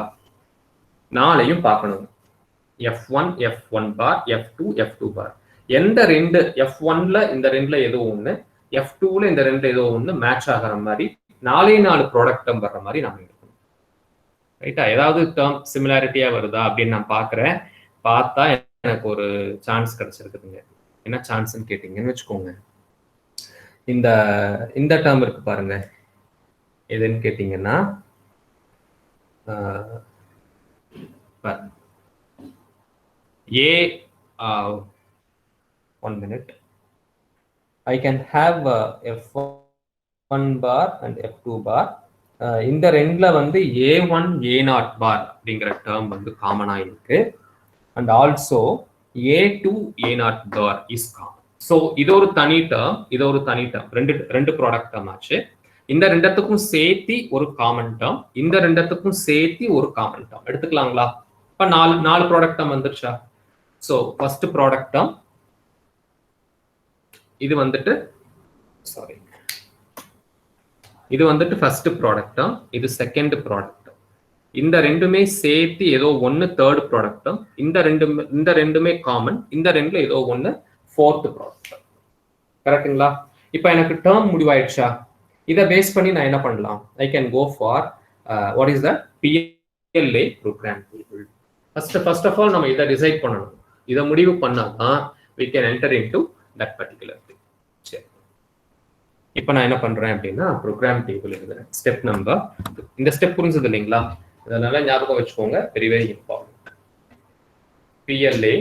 4ஐயும் பார்க்கணும். F1 F1 பார் F2 F2 பார். எந்த ரெண்டு F1ல இந்த ரெண்டுல ஏதோ ஒண்ணு, F2ல இந்த ரெண்டு ஏதோ ஒண்ணு மேட்ச் ஆகிற மாதிரி 4 ப்ராடக்ட் டேர்ம் வர்ற மாதிரி நம்ம எடுக்கணும் ரைட்டா. ஏதாவது டேர்ம் சிமிலாரிட்டியா வருதா அப்படின்னு நான் பாக்குறேன். பார்த்தா எனக்கு ஒரு சான்ஸ் கிடைச்சிருக்குதுங்க. என்ன சான்ஸ்ன்னு கேட்டீங்கன்னு வச்சுக்கோங்க. இந்த டேர்ம் இருக்கு பாருங்க. எதுன்னு கேட்டீங்கன்னா one minute. I can have F1 bar and F2 bar. இந்த ரெண்டுல வந்து A1 A0 பார் அப்படிங்கிற டேர்ம் வந்து காமனா இருக்கு. And also A2 A0 bar is common. So இது ஒரு தனி டேர்ம், இது ஒரு தனி டேர்ம். ரெண்டு ப்ராடக்ட் டேர்ம் ஆச்சு. இந்த ரெண்டத்துக்கும் சேர்த்தி ஒரு காமன் டேர்ம், இந்த ரெண்டத்துக்கும் சேர்த்தி ஒரு காமன் டேர்ம் எடுத்துக்கலாங்களா? இப்ப நாலு ப்ராடக்ட் டேர்ம் வந்துருச்சா? ஸோ ஃபர்ஸ்ட் ப்ராடக்ட் டேர்ம் இது வந்துட்டு இது வந்துட்டு ஃபர்ஸ்ட் ப்ராடக்ட் டேர்ம், இது செகண்ட் ப்ராடக்ட் டேர்ம். இந்த ரெண்டுமே சேர்த்து ஏதோ ஒன்னு தேர்ட் ப்ராடக்ட் டேர்ம், இந்த ரெண்டுமே காமன், இந்த ரெண்டுல ஏதோ ஒன்னு ஃபோர்த் ப்ராடக்ட் டேர்ம். கரெக்ட்டுங்களா? இப்போ எனக்கு டேர்ம் முடிவாயிடுச்சா? இதை பேஸ் பண்ணி நான் என்ன பண்ணலாம்? I can go for what is the PLA program table. First of all நம்ம இதை டிசைட் பண்ணணும். இதை முடிவு பண்ணாதான் we can enter into that particular thing. சரி, இப்போ நான் என்ன பண்றேன் அப்படின்னா ப்ரோக்ராம் டேபிள் எழுதுறேன். ஸ்டெப் நம்பர், இந்த ஸ்டெப் புரிஞ்சது இல்லைங்களா? அதனால ஞாபகம் வச்சுக்கோங்க, very very important. PLA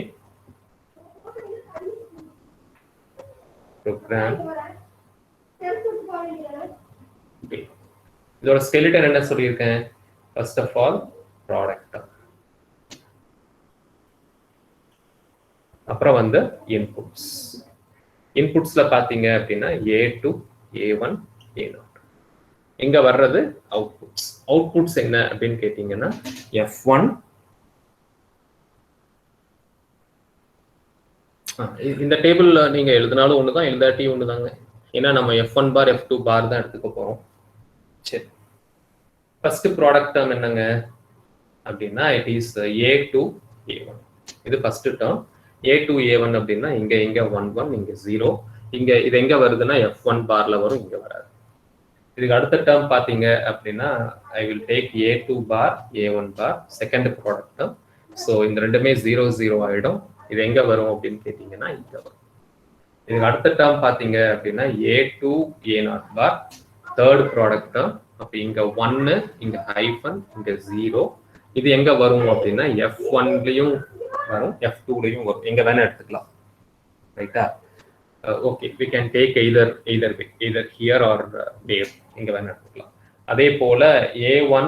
program. இதோட ஸ்கெலிட்டன் என்ன சொல்லியிருக்கேன்? ஃபர்ஸ்ட் ஆஃப் ஆல் ப்ராடக்ட், அப்புறம் வந்து இன்புட்ஸ்ல பாத்தீங்க அப்படின்னா A2 A1 A0. இங்க வர்றது அவுட்புட்ஸ் என்ன அப்படின்னு கேட்டீங்கன்னா F1 இந்த டேபிள்ல நீங்க எழுதினாலும் ஒண்ணுதான், எழுதாட்டி ஒண்ணுதாங்க. ஏன்னா நம்ம F1 பார் F2 பார் தான் எடுத்துக்க போறோம். சரி, ஃபர்ஸ்ட் ப்ராடக்ட் டேர்ம் என்னங்க அப்படின்னா இட் இஸ் A2 A1. இது ஃபர்ஸ்ட் டேர்ம். A2 A1 அப்படின்னா இங்க 1 1 இங்க 0, இங்க இது எங்க வருதுன்னா F1 பார்ல வரும், இங்க வராது. இதுக்கு அடுத்த டேர்ம் பாத்தீங்க அப்படின்னா I will take A2 bar A1 bar second product term. So இந்த ரெண்டுமே 0 0 ஆயிடும். இது எங்க வரும் அப்படின்னு கேட்டீங்கன்னா இங்க வரும். இதுக்கு அடுத்த டேர்ம் பாத்தீங்க அப்படின்னா A2 A0 பார் தேர்ட் ப்ராடக்ட் டேர்ம். அப்ப இங்க 1 இங்க ஹைஃபன் இங்க 0. இது எங்க வரும் அப்படின்னா F1லயும் வரும், F2லயும் வரும், எங்க வேணா எடுத்துக்கலாம். ரைட்டா? Okay, we can take either here or there, எங்க வேணா எடுத்துக்கலாம். அதே போல A1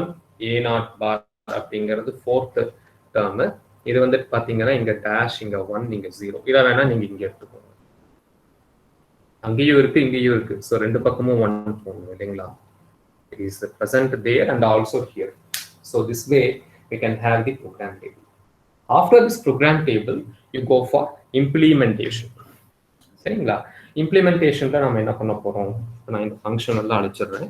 A0 பார் அப்படிங்கிறது ஃபோர்த் டேர்ம். இது வந்து பாத்தீங்கன்னா இங்க டேஷ் இங்க 1 இங்க 0. இத வேணா நீங்க இங்க எடுத்துக்கோங்க. அங்கேயும் இருக்கு இங்கேயும் இருக்கு. ஸோ ரெண்டு பக்கமும் 1 போகணும் இல்லைங்களா? It is present there and also here. So this way we can have the program table. After this program table, you go for implementation. சரிங்களா? இம்ப்ளிமெண்டேஷன்ல நம்ம என்ன பண்ண போறோம்? நான் இந்த ஃபங்க்ஷன் எல்லாம் அழிச்சிடுறேன்.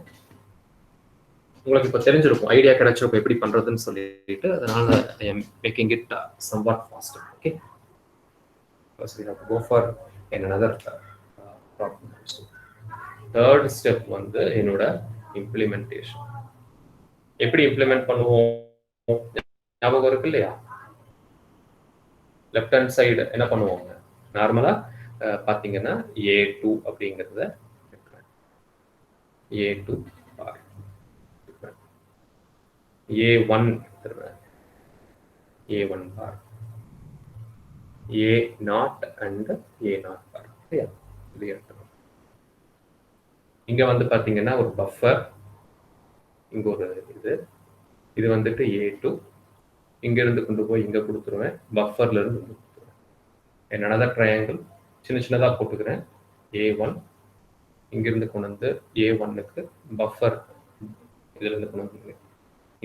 உங்களுக்கு இப்போ தெரிஞ்சிருக்கும், ஐடியா கிடைச்சிருக்கும் எப்படி பண்றதுன்னு சொல்லிட்டு, அதனால I am making it somewhat faster. Okay. Because we have to go for another problem. Third step வந்து என்னோட இம்ப்ளிமெண்டேஷன். எப்படி இம்ப்ளிமெண்ட் பண்ணுவோம் ஞாபகம் இருக்கு இல்லையா? லெஃப்ட் ஹேண்ட் சைடு என்ன பண்ணுவாங்க? நார்மலா பாத்தீங்கன்னா A2 அப்படிங்கிறத A2 bar, A1 A1 bar, A0 and A0 பார். சரியா? இது எடுத்துக்கணும். இங்க வந்து பாத்தீங்கன்னா ஒரு பஃபர், இங்க ஒரு இது வந்துட்டு A2, இங்க இருந்து கொண்டு போய் இங்க கொடுத்துருவேன், பஃபர்ல இருந்து கொடுத்துருவேன். another triangle சின்ன சின்னதா போட்டுக்கிறேன். A1 இங்க இருந்து கொண்டு வந்து A1க்கு பஃபர் இதுல இருந்து கொண்டு வந்து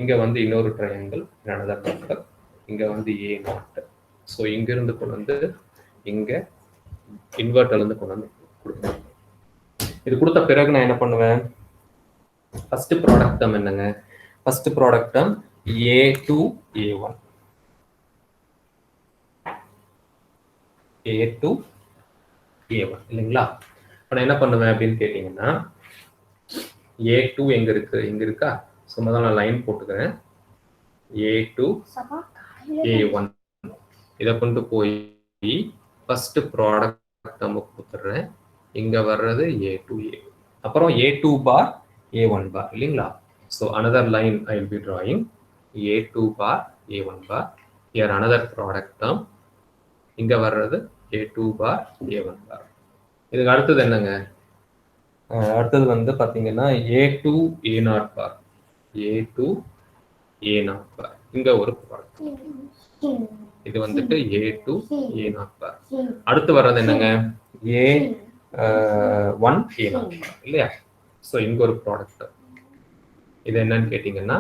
இங்க வந்து இன்னொரு ட்ரையாங்கிள் another பஃபர், இங்க வந்து A0. ஸோ இங்க இருந்து கொண்டு வந்து இங்க இன்வெர்டர்ல இருந்து கொண்டு வந்து கொடுத்துருவேன். இது கொடுத்த பிறகு நான் என்ன பண்ணுவேன்? ஃபர்ஸ்ட் ப்ராடக்ட் டேர்ம் என்னங்க? First product term A2 A1 A2 A1 இல்லைங்களா? இப்போ நான் என்ன பண்ணுவேன் அப்படின்னு கேட்டீங்கன்னா, A2 எங்க இருக்கு? இங்க இருக்கா? ஸோ முதல்ல நான் லைன் போட்டுக்கிறேன். A2 A1 இதை கொண்டு போய் ஃபர்ஸ்ட் ப்ராடக்ட் டேர்ம் கொடுத்துட்றேன். இங்க வர்றது A2 A1, அப்புறம் A2 பார் A1 பார் இல்லைங்களா? So another line I will be drawing A2 bar A1 bar. here another product term, இங்க வர்றது A2 பார் A1 பார். இதுக்கு அடுத்தது என்னங்க? அடுத்தது வந்து பாத்தீங்கன்னா A2 A0 பார், A2 A0 பார். இங்க ஒரு ப்ராடக்ட், இது வந்துட்டு A2 A0 பார். அடுத்து வர்றது என்னங்க? A1 A0 பார் இல்லையா? ஸோ இங்க ஒரு ப்ராடக்ட், இது என்னன்னு கேட்டீங்கன்னா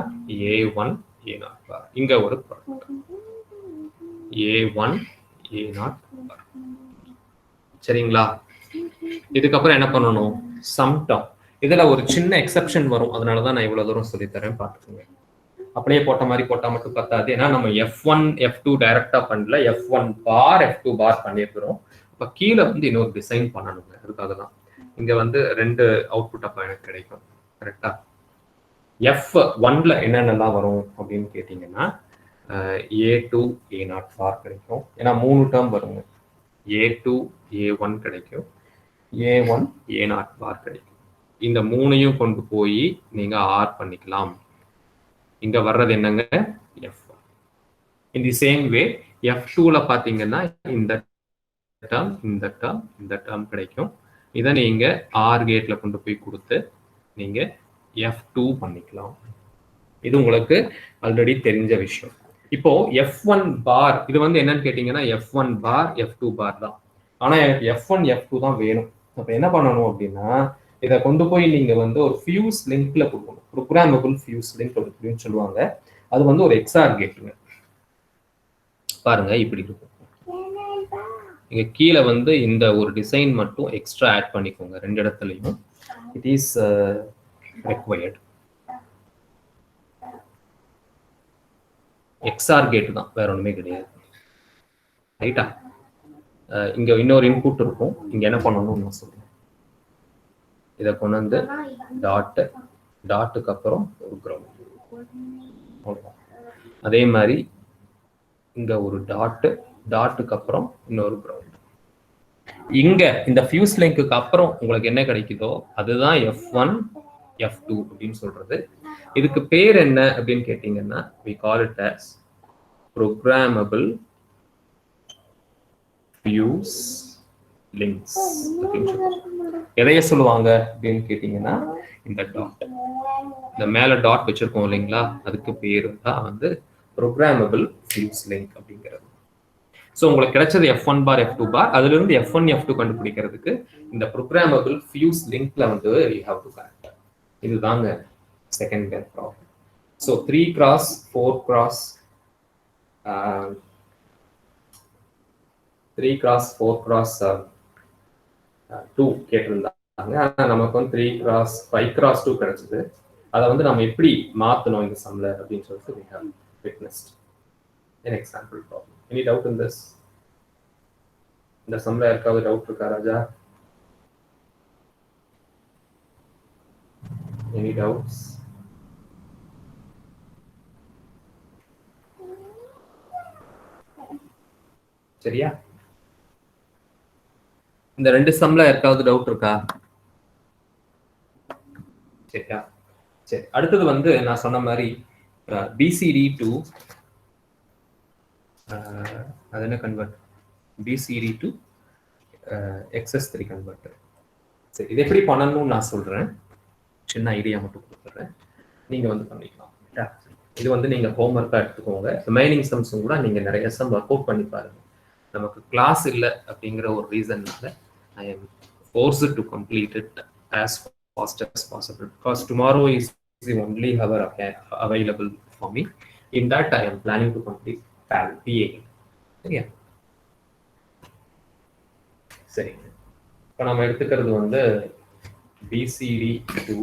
A1 A0 பார். இங்க ஒரு ப்ராடக்ட் A1 A0 பார். சரிங்களா? இதுக்கப்புறம் என்ன பண்ணணும்? Sum term. இதுல ஒரு சின்ன எக்ஸெப்ஷன் வரும், அதனாலதான் நான் இவ்வளவு தூரம் சொல்லி தரேன், பார்த்துக்கோங்க. அப்படியே போட்ட மாதிரி போட்டா மட்டும் பத்தாது. ஏன்னா நம்ம F1 F2 டைரக்டா பண்ணல, F1 பார் F2 பார் பண்ணிருக்கிறோம். இப்ப கீழே வந்து இன்னொரு டிசைன் பண்ணணுங்க. அதுக்காக தான் இங்க வந்து ரெண்டு அவுட்புட் அப்ப எனக்கு கிடைக்கும். கரெக்டா? F1ல என்னென்னலாம் வரும் அப்படின்னு கேட்டீங்கன்னா A2 A0 பார் கிடைக்கும். ஏன்னா 3 டேர்ம் வருங்க. A2 A1 கிடைக்கும், A1 A0 பார் கிடைக்கும். இந்த மூணையும் கொண்டு போய் நீங்க ஆர் பண்ணிக்கலாம். இங்க வர்றது என்னங்க? F1. in the same way F2ல பாத்தீங்கன்னா இந்த டேர்ம் இந்த டேர்ம் இந்த டேர்ம் கிடைக்கும். இதை நீங்க ஆர் கேட்ல கொண்டு போய் கொடுத்து நீங்க F2 பண்ணிக்கலாம். இது உங்களுக்கு ஆல்ரெடி தெரிஞ்ச விஷயம். இப்போ F1 பார் இது வந்து என்னன்னு கேட்டீங்கன்னா F1 பார் F2 பார் தான். ஆனா F1 F2 தான் வேணும். அப்ப என்ன பண்ணணும் அப்படின்னா, இதை கொண்டு போய் நீங்க வந்து ஒரு ஃபியூஸ் லிங்க்ல கொடுக்கணும். ப்ரோக்ராமபிள் ஃபியூஸ் லிங்க் அப்படின்னு சொல்லுவாங்க. அது வந்து ஒரு XOR கேட்டுங்க. பாருங்க இப்படி இருக்கும். இங்க கீழே வந்து இந்த ஒரு டிசைன் மட்டும் எக்ஸ்ட்ரா ஆட் பண்ணிக்கோங்க ரெண்டு இடத்துலையும். It is required. XOR gate தான், வேற ஒண்ணுமே கிடையாது. ரைட்டா? இங்க இன்னொரு இன்புட் இருக்கும். இங்க என்ன பண்ணணும்னு நான் சொல்றேன். இதை கொண்டு வந்து டாட்டுக்கு அப்புறம் ஒரு கிரவுண்ட். அதே மாதிரி இங்க ஒரு டாட்டுக்கு அப்புறம் இன்னொரு கிரவுண்ட். இங்க இந்த ஃபியூஸ் லிங்க்குக்கு அப்புறம் உங்களுக்கு என்ன கிடைக்குதோ அதுதான் F1 F2 அப்படின்னு சொல்றது. இதுக்கு பேர் என்ன அப்படின்னு கேட்டீங்கன்னா we call it as programmable fuse links அப்படின்னு சொல்லுவாங்க. எதைய சொல்லுவாங்க அப்படின்னு கேட்டீங்கன்னா இந்த டாட், இந்த மேல டாட் வச்சிருக்கோம் இல்லைங்களா, அதுக்கு பேரு தான் வந்து ப்ரோக்ராமபிள் ஃபியூஸ் லிங்க் அப்படிங்கிறது. ஸோ உங்களுக்கு கிடைச்சது F1 பார் F2 பார், அதுல இருந்து F1 F2 கண்டுபிடிக்கிறதுக்கு இந்த ப்ரோக்ராமபிள் ஃபியூஸ் லிங்க்ல வந்து யூ ஹேவ் டு கனெக்ட். இதுதாங்க செகண்ட் பேர் problem. So 3 cross 4 cross 3 cross 4 cross 2 கேட்டிருந்தாங்க. ஆனால் நமக்கு வந்து 3 கிராஸ் 5 கிராஸ் 2 கிடைச்சது. அதை வந்து நம்ம எப்படி மாற்றணும் இந்த சம்ல அப்படின்னு சொல்லிட்டு we have witnessed an example problem. Any doubt in this? இந்த சம்ல யாருக்காவது டவுட் இருக்கா ராஜா? Any doubts? சரியா? இந்த ரெண்டு சம்ல யாருக்காவது டவுட் இருக்கா? சரியா? சரி, அடுத்தது வந்து நான் சொன்ன மாதிரி BCD to அது என்ன convert, BCD to XS3 converter. சரி, இது எப்படி பண்ணணும்னு நான் சொல்றேன். சின்ன ஐடியா மட்டும் கொடுத்துறேன், நீங்க வந்து பண்ணிக்கலாம். இது வந்து நீங்க ஹோம்ஒர்க்கா எடுத்துக்கோங்க. ரிமைனிங் சம்ஸும் கூட நீங்க நிறைய சம் ஒர்க் அவுட் பண்ணி பாருங்க. நமக்கு கிளாஸ் இல்லை அப்படிங்கிற ஒரு ரீசன்னால I am forced to complete it as fast as possible because tomorrow is the only hour available for me. In that I am planning to complete PA. சரியா? சரி, இப்போ நம்ம எடுத்துக்கிறது வந்து BCD to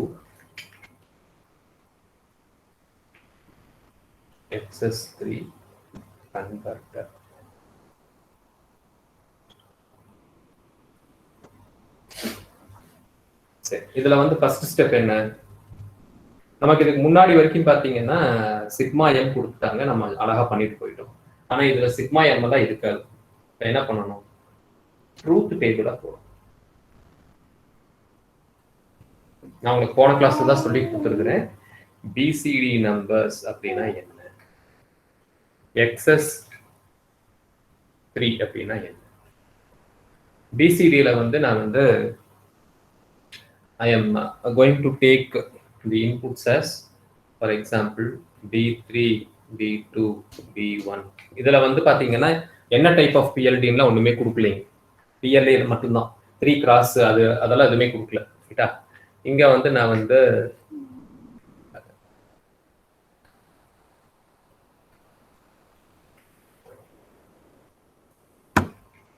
XS3 converter. சரி, இதுல வந்து first step என்ன, நமக்கு இதுக்கு முன்னாடி வரைக்கும் பாத்தீங்கன்னா சிக்மா எம் கொடுத்துட்டாங்க, நம்ம அழகா பண்ணிட்டு போயிட்டோம். ஆனா இதுல சிக்மா எம் எல்லாம் இருக்காது. என்ன பண்ணணும், ட்ரூத் டேபிளா போடும். நான் உங்களுக்கு போன கிளாஸ்ல தான் சொல்லி கொடுத்துருக்கிறேன். BCD நம்பர்ஸ் அப்படின்னா என்ன, XS3 அப்படின்னா என்ன. BCDல வந்து நான் வந்து I am going to take the inputs as, for example, B3, B2, B1. இதுல வந்து பாத்தீங்கன்னா என்ன டைப் ஆஃப் PLDன்னு ஒண்ணுமே கொடுக்கலைங்க, PLA மட்டும்தான். 3 கிராஸ் அதெல்லாம் எதுவுமே கொடுக்கல. ரைட்டா? இங்க வந்து நான் வந்து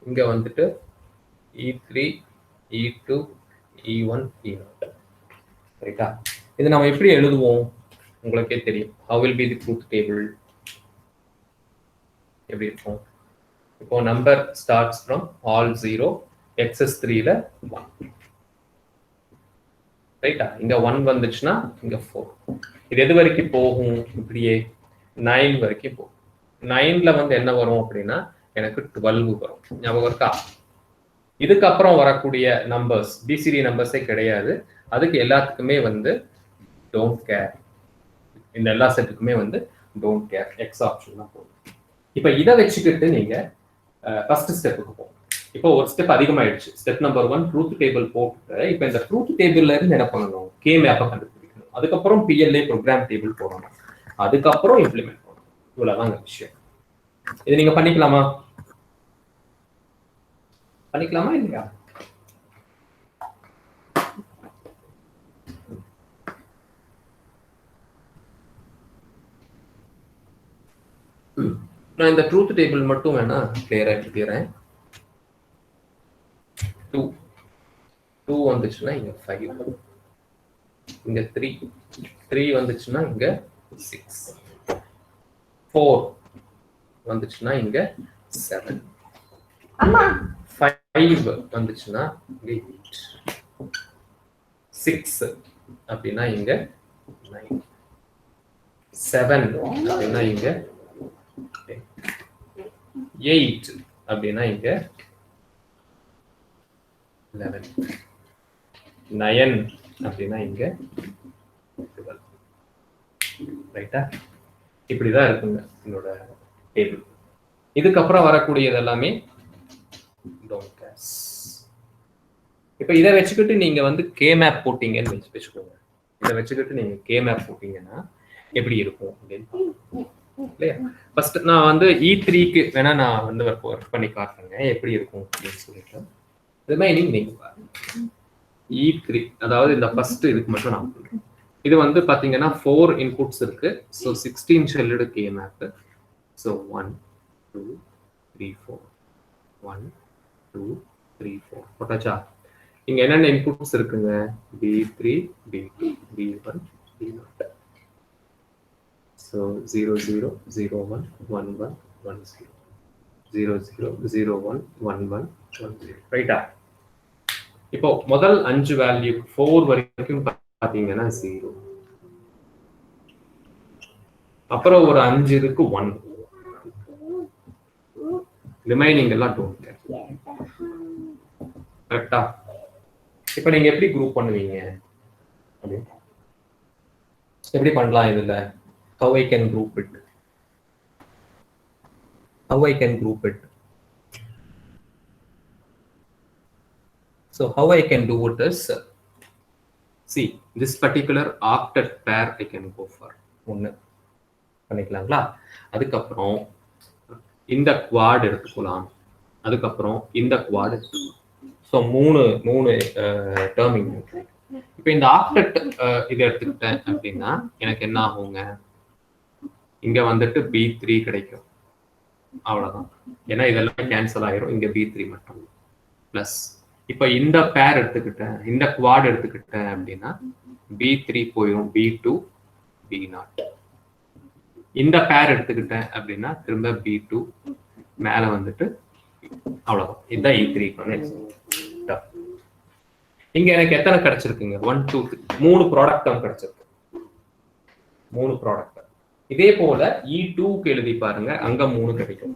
இங்க வந்துட்டு E3, E2, E1, E0. ரைட்டா? இது நம்ம எப்படி எழுதுவோம் உங்களுக்கே தெரியும். How will be the truth table? எப்படி இருக்கும்? இப்போ நம்பர் ஸ்டார்ட்ஸ் ஃப்ரம் ஆல் 0, XS3ல 1. ரைட்டா? இங்க 1 வந்துச்சுன்னா இங்க 4. இது எது வரைக்கும் போகும், இப்படியே 9 வரைக்கும் போகும். 9ல வந்து என்ன வரும் அப்படின்னா எனக்கு 12 வரும். ஞாபகம் இருக்கா? இதுக்கப்புறம் வரக்கூடிய நம்பர்ஸ் BCD நம்பர்ஸே கிடையாது. அதுக்கு எல்லாத்துக்குமே வந்து டோன்ட் கேர். இந்த எல்லா செட்டுக்குமே வந்து டோன்ட் கேர், எக்ஸ் ஆப்ஷன் தான் போகும். இப்போ இதை வச்சுக்கிட்டு நீங்க ஃபர்ஸ்ட் ஸ்டெப்புக்கு போகும். இப்போ ஒரு ஸ்டெப் அதிகமாயிடுச்சு. ஸ்டெப் நம்பர் 1 ட்ரூத் டேபிள் போட்டு, இப்போ இந்த ட்ரூத் டேபிள்ல இருந்து என்ன பண்ணணும், கே மேப்பை கண்டுபிடிக்கணும். அதுக்கப்புறம் PLA ப்ரோக்ராம் டேபிள் போடணும். அதுக்கப்புறம் இம்ப்ளிமெண்ட் பண்ணணும். இவ்வளவுதாங்க விஷயம். இது நீங்க பண்ணிக்கலாமா இல்லையா? நான் இந்த ட்ரூத் டேபிள் மட்டும் வேணா கிளியரா எழுதிறேன். 2 வந்துச்சுன்னா இங்க 5, இங்க 3 வந்துச்சுன்னா இங்க 6, 4 வந்துச்சுன்னா இங்க 7, 5 வந்துச்சுன்னா 6 அப்படின்னா இங்க 9, 7 அப்படின்னா இங்க 8 அப்படின்னா இங்க 11, 9 அப்படின்னா இங்க 12. ரைட்டா? இப்படிதான் இருக்குங்க என்னோட டேபிள். இதுக்கப்புறம் வரக்கூடியது எல்லாமே இப்ப இதை வச்சுக்கிட்டு நீங்க வந்து கே மேப் போட்டீங்கன்னு வச்சுக்கோங்க. இதை வச்சுக்கிட்டு நீங்க கே மேப் போட்டீங்கன்னா எப்படி இருக்கும் அப்படின்னு இல்லையா? ஃபர்ஸ்ட் நான் வந்து E3க்கு வேணா நான் வந்து ஒர்க் பண்ணி காட்டுறேங்க எப்படி இருக்கும் அப்படின்னு சொல்லிட்டு. ரிமைனிங் நீங்க பாருங்க. E3 அதாவது இந்த ஃபர்ஸ்ட் இதுக்கு மட்டும் நான் பண்றேன். இது வந்து பாத்தீங்கன்னா 4 இன்புட்ஸ் இருக்கு. So 16 shelled K map. So 1 2 3 4 1 2 3 4 போட்டாச்சா? இங்க என்னென்ன இன்புட்ஸ் இருக்குங்க? B3 B2 B1 B0. So 0 0 0 1 1 1 1 0 0 0 0 1 1 1 1 0. ரைட்டா? இப்போ முதல் 5 வேல்யூ 4 வரைக்கும் பாத்தீங்கன்னா 0. அப்புறம் ஒரு 5 இருக்கு 1. ரிமைனிங் எல்லாம் டோன்ட் கேர். கரெக்டா? இப்போ நீங்க எப்படி குரூப் பண்ணுவீங்க? எப்படி பண்ணலாம் இதுல? How I can group it? How I can group it? So how I can do it is, see, this particular octet pair I can go for. ஒன்னு பண்ணிக்கலாங்களா? அதுக்கப்புறம் இந்த குவாட் எடுத்துக்கலாம். அதுக்கப்புறம் இந்த குவாட். ஸோ மூணு டேர்மிங். இப்போ இந்த ஆக்டெட் இதை எடுத்துக்கிட்டேன் அப்படின்னா எனக்கு என்ன ஆகுங்க? இங்க வந்துட்டு B3 கிடைக்கும். அவ்வளவுதான். ஏன்னா இதெல்லாம் கேன்சல் ஆயிரும். இங்க B3 மட்டும் பிளஸ். இப்போ இந்த பேர் எடுத்துக்கிட்டேன், இந்த குவாட் எடுத்துக்கிட்டேன் அப்படின்னா B3 போயிடும் B2 B0. இந்த பேர் எடுத்துக்கிட்டேன் அப்படின்னா திரும்ப B2 மேல வந்துட்டு அவ்வளவுதான். இதுதான் E3. இங்க எனக்கு எத்தனை கிடைச்சிருக்குங்க? 1 2 3 3 ப்ராடக்ட் டேர்ம் கிடைச்சிருக்கு. 3 ப்ராடக்ட். இதே போல E2க்கு எழுதி பாருங்க, அங்க 3 கிடைக்கும்.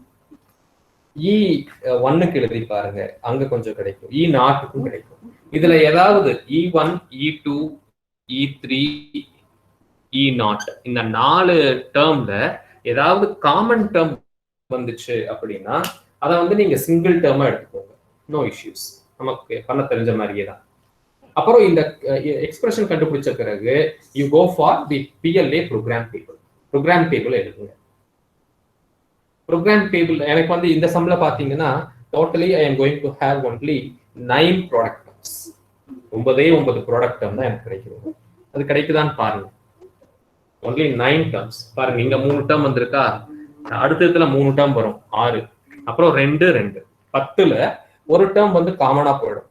E1க்கு எழுதி பாருங்க, அங்க கொஞ்சம் கிடைக்கும். E0க்கும் கிடைக்கும். இதுல ஏதாவது E1 E2 E3 E0 இந்த 4 டேர்ம்ல ஏதாவது காமன் டேர்ம் வந்துச்சு அப்படின்னா அதை வந்து நீங்க சிங்கிள் டேர்மா எடுத்துக்கோங்க. No issues. நமக்கு பண்ண தெரிஞ்ச மாதிரியே தான். அப்புறம் இந்த எக்ஸ்பிரஷன் கண்டுபிடிச்ச பிறகு you go for the PLA program table. Program table எடுக்குங்க. ப்ரோக்ராம் டேபிள் எனக்கு வந்து இந்த சம்ல பாத்தீங்கன்னா totally I am going to have only 9 product terms. 9 product term தான் எனக்கு கிடைக்குது. அது கிடைக்குதான்னு பாருங்க. Only 9 terms. பாருங்க, இங்க 3 டேர்ம் வந்திருக்கா, அடுத்ததுல 3 டேர்ம் வரும் 6, அப்புறம் 2 2 10ல ஒரு டேர்ம் வந்து காமனா போயிடும்.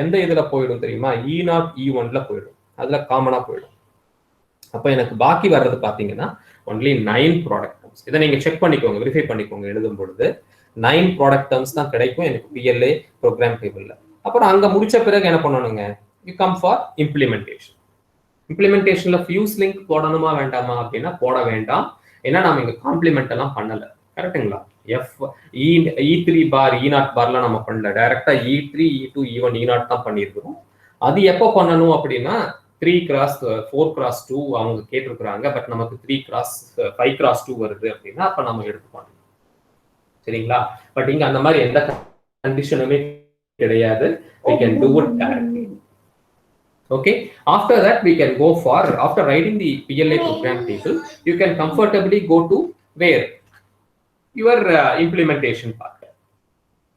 எந்த இதுல போயிடும் தெரியுமா? E0 E1ல போயிடும். அதுல காமனா போயிடும். அப்ப எனக்கு பாக்கி வர்றது பாத்தீங்கன்னா ஒன்லி 9 ப்ராடக்ட் டேர்ம்ஸ். இதை நீங்க செக் பண்ணிக்கோங்க, வெரிஃபை பண்ணிக்கோங்க. எழுதும் பொழுது 9 ப்ராடக்ட் டேர்ம்ஸ் தான் கிடைக்கும் எனக்கு PLA ப்ரோக்ராம் டேபிள்ல. அப்புறம் அங்க முடிச்ச பிறகு என்ன பண்ணணுங்க? You come for implementation. இம்ப்ளிமெண்டேஷன்ல ஃபியூஸ் லிங்க் போடணுமா வேண்டாமா அப்படின்னா போட வேண்டாம். ஏன்னா நாம இங்க காம்ப்ளிமெண்ட் எல்லாம் பண்ணல. கரெக்டுங்களா? E3 பார் E0 பார்லாம் நம்ம பண்ணல. டைரக்டா E3 E2 E1 E0 தான் பண்ணியிருக்கிறோம். அது எப்போ பண்ணணும் அப்படின்னா 4x2 அவங்க கேட்டிருக்கிறாங்க. பட் நமக்கு 5x2 வருது அப்படின்னா அப்ப நம்ம எடுத்துக்கணும். சரிங்களா? பட் இங்க அந்த மாதிரி எந்த கண்டிஷனுமே கிடையாது. we can do it directly. Okay, after that we can go for, after writing the PLA program table, you can comfortably go to where your implementation part.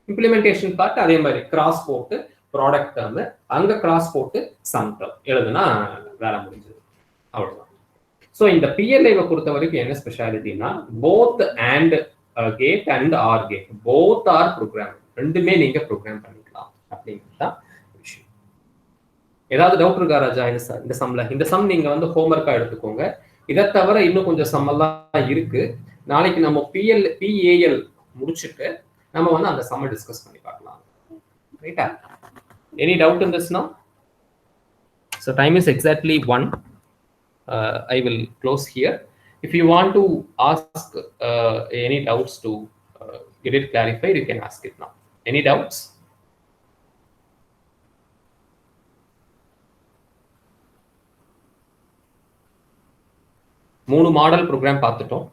Implementation part அதே மாதிரி கிராஸ் போட்டு product term, அங்க cross போட்டு some term எழுதுனா வேலை முடிஞ்சது. அவ்வளவுதான். So இந்த PLA-வை பொறுத்த வரைக்கும் என்ன ஸ்பெஷாலிட்டினா both and gate and or gate both are program. ரெண்டுமே நீங்க ப்ரோக்ராம் பண்ணிக்கலாம் அப்படிங்கிறது தான் விஷயம். ஏதாவது டவுட் இருக்கா ராஜா இந்த சம்ல? இந்த சம் நீங்க வந்து ஹோம்ஒர்க்கா எடுத்துக்கோங்க. இதை தவிர இன்னும் கொஞ்சம் சம் எல்லாம் இருக்கு. நாளைக்கு நம்ம PAL முடிச்சுட்டு நம்ம வந்து அந்த சம்ம டிஸ்கஸ் பண்ணி பார்க்கலாம். ரைட்டா? Any doubt in this now? So time is exactly 1. I will close here. If you want to ask any doubts to get it clarified, you can ask it now. Any doubts? மூணு model program பார்த்துட்டோம்.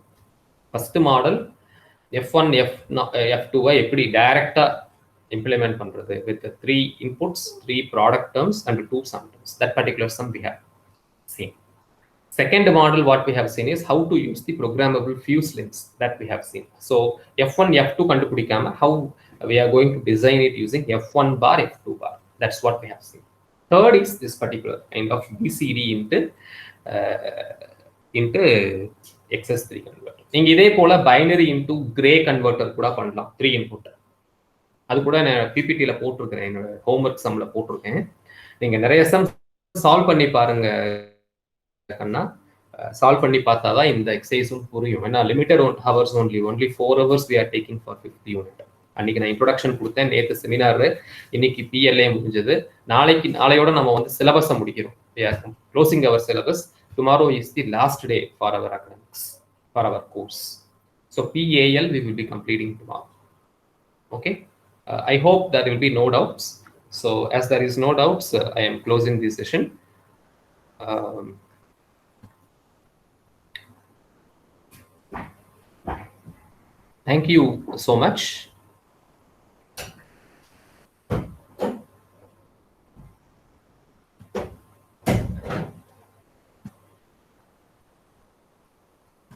First model F1 F2 எப்படி டைரக்டா implement பண்றது with 3 inputs, 3 product terms and 2 sum terms. That particular sum we have seen. Second model what we have seen is how to use the programmable fuse links that we have seen. So F1 F2 கண்டுபிடிக்காம how we are going to design it using F1 bar F2 bar. That's what we have seen. Third is this particular kind of BCD into XS3 converter. நீங்க இதே போல binary into grey converter கூட பண்ணலாம் 3 input. அது கூட நான் பிபிடில போட்டிருக்கேன், என்னோட ஹோம்வொர்க் சம்ல போட்டிருக்கேன். நீங்க நிறைய சம் சால்வ் பண்ணி பாருங்க கண்ணா. சால்வ் பண்ணி பார்த்தாதான் இந்த எக்ஸசைஸும் புரியும். ஏன்னா limited hours only 4 hours we are taking for 50 unit. அன்னைக்கு நான் இன்ட்ரோடக்ஷன் கொடுத்தேன், நேற்று செமினார், இன்னைக்கு பிஎல்ஏ முடிஞ்சது. நாளையோட நம்ம வந்து சிலபஸை முடிக்கிறோம். we are closing our syllabus. Tomorrow is the last day for our academics, for our course. So PAL we will be completing tomorrow. Okay. I hope there will be no doubts. So as there is no doubts, I am closing this session. Thank you so much.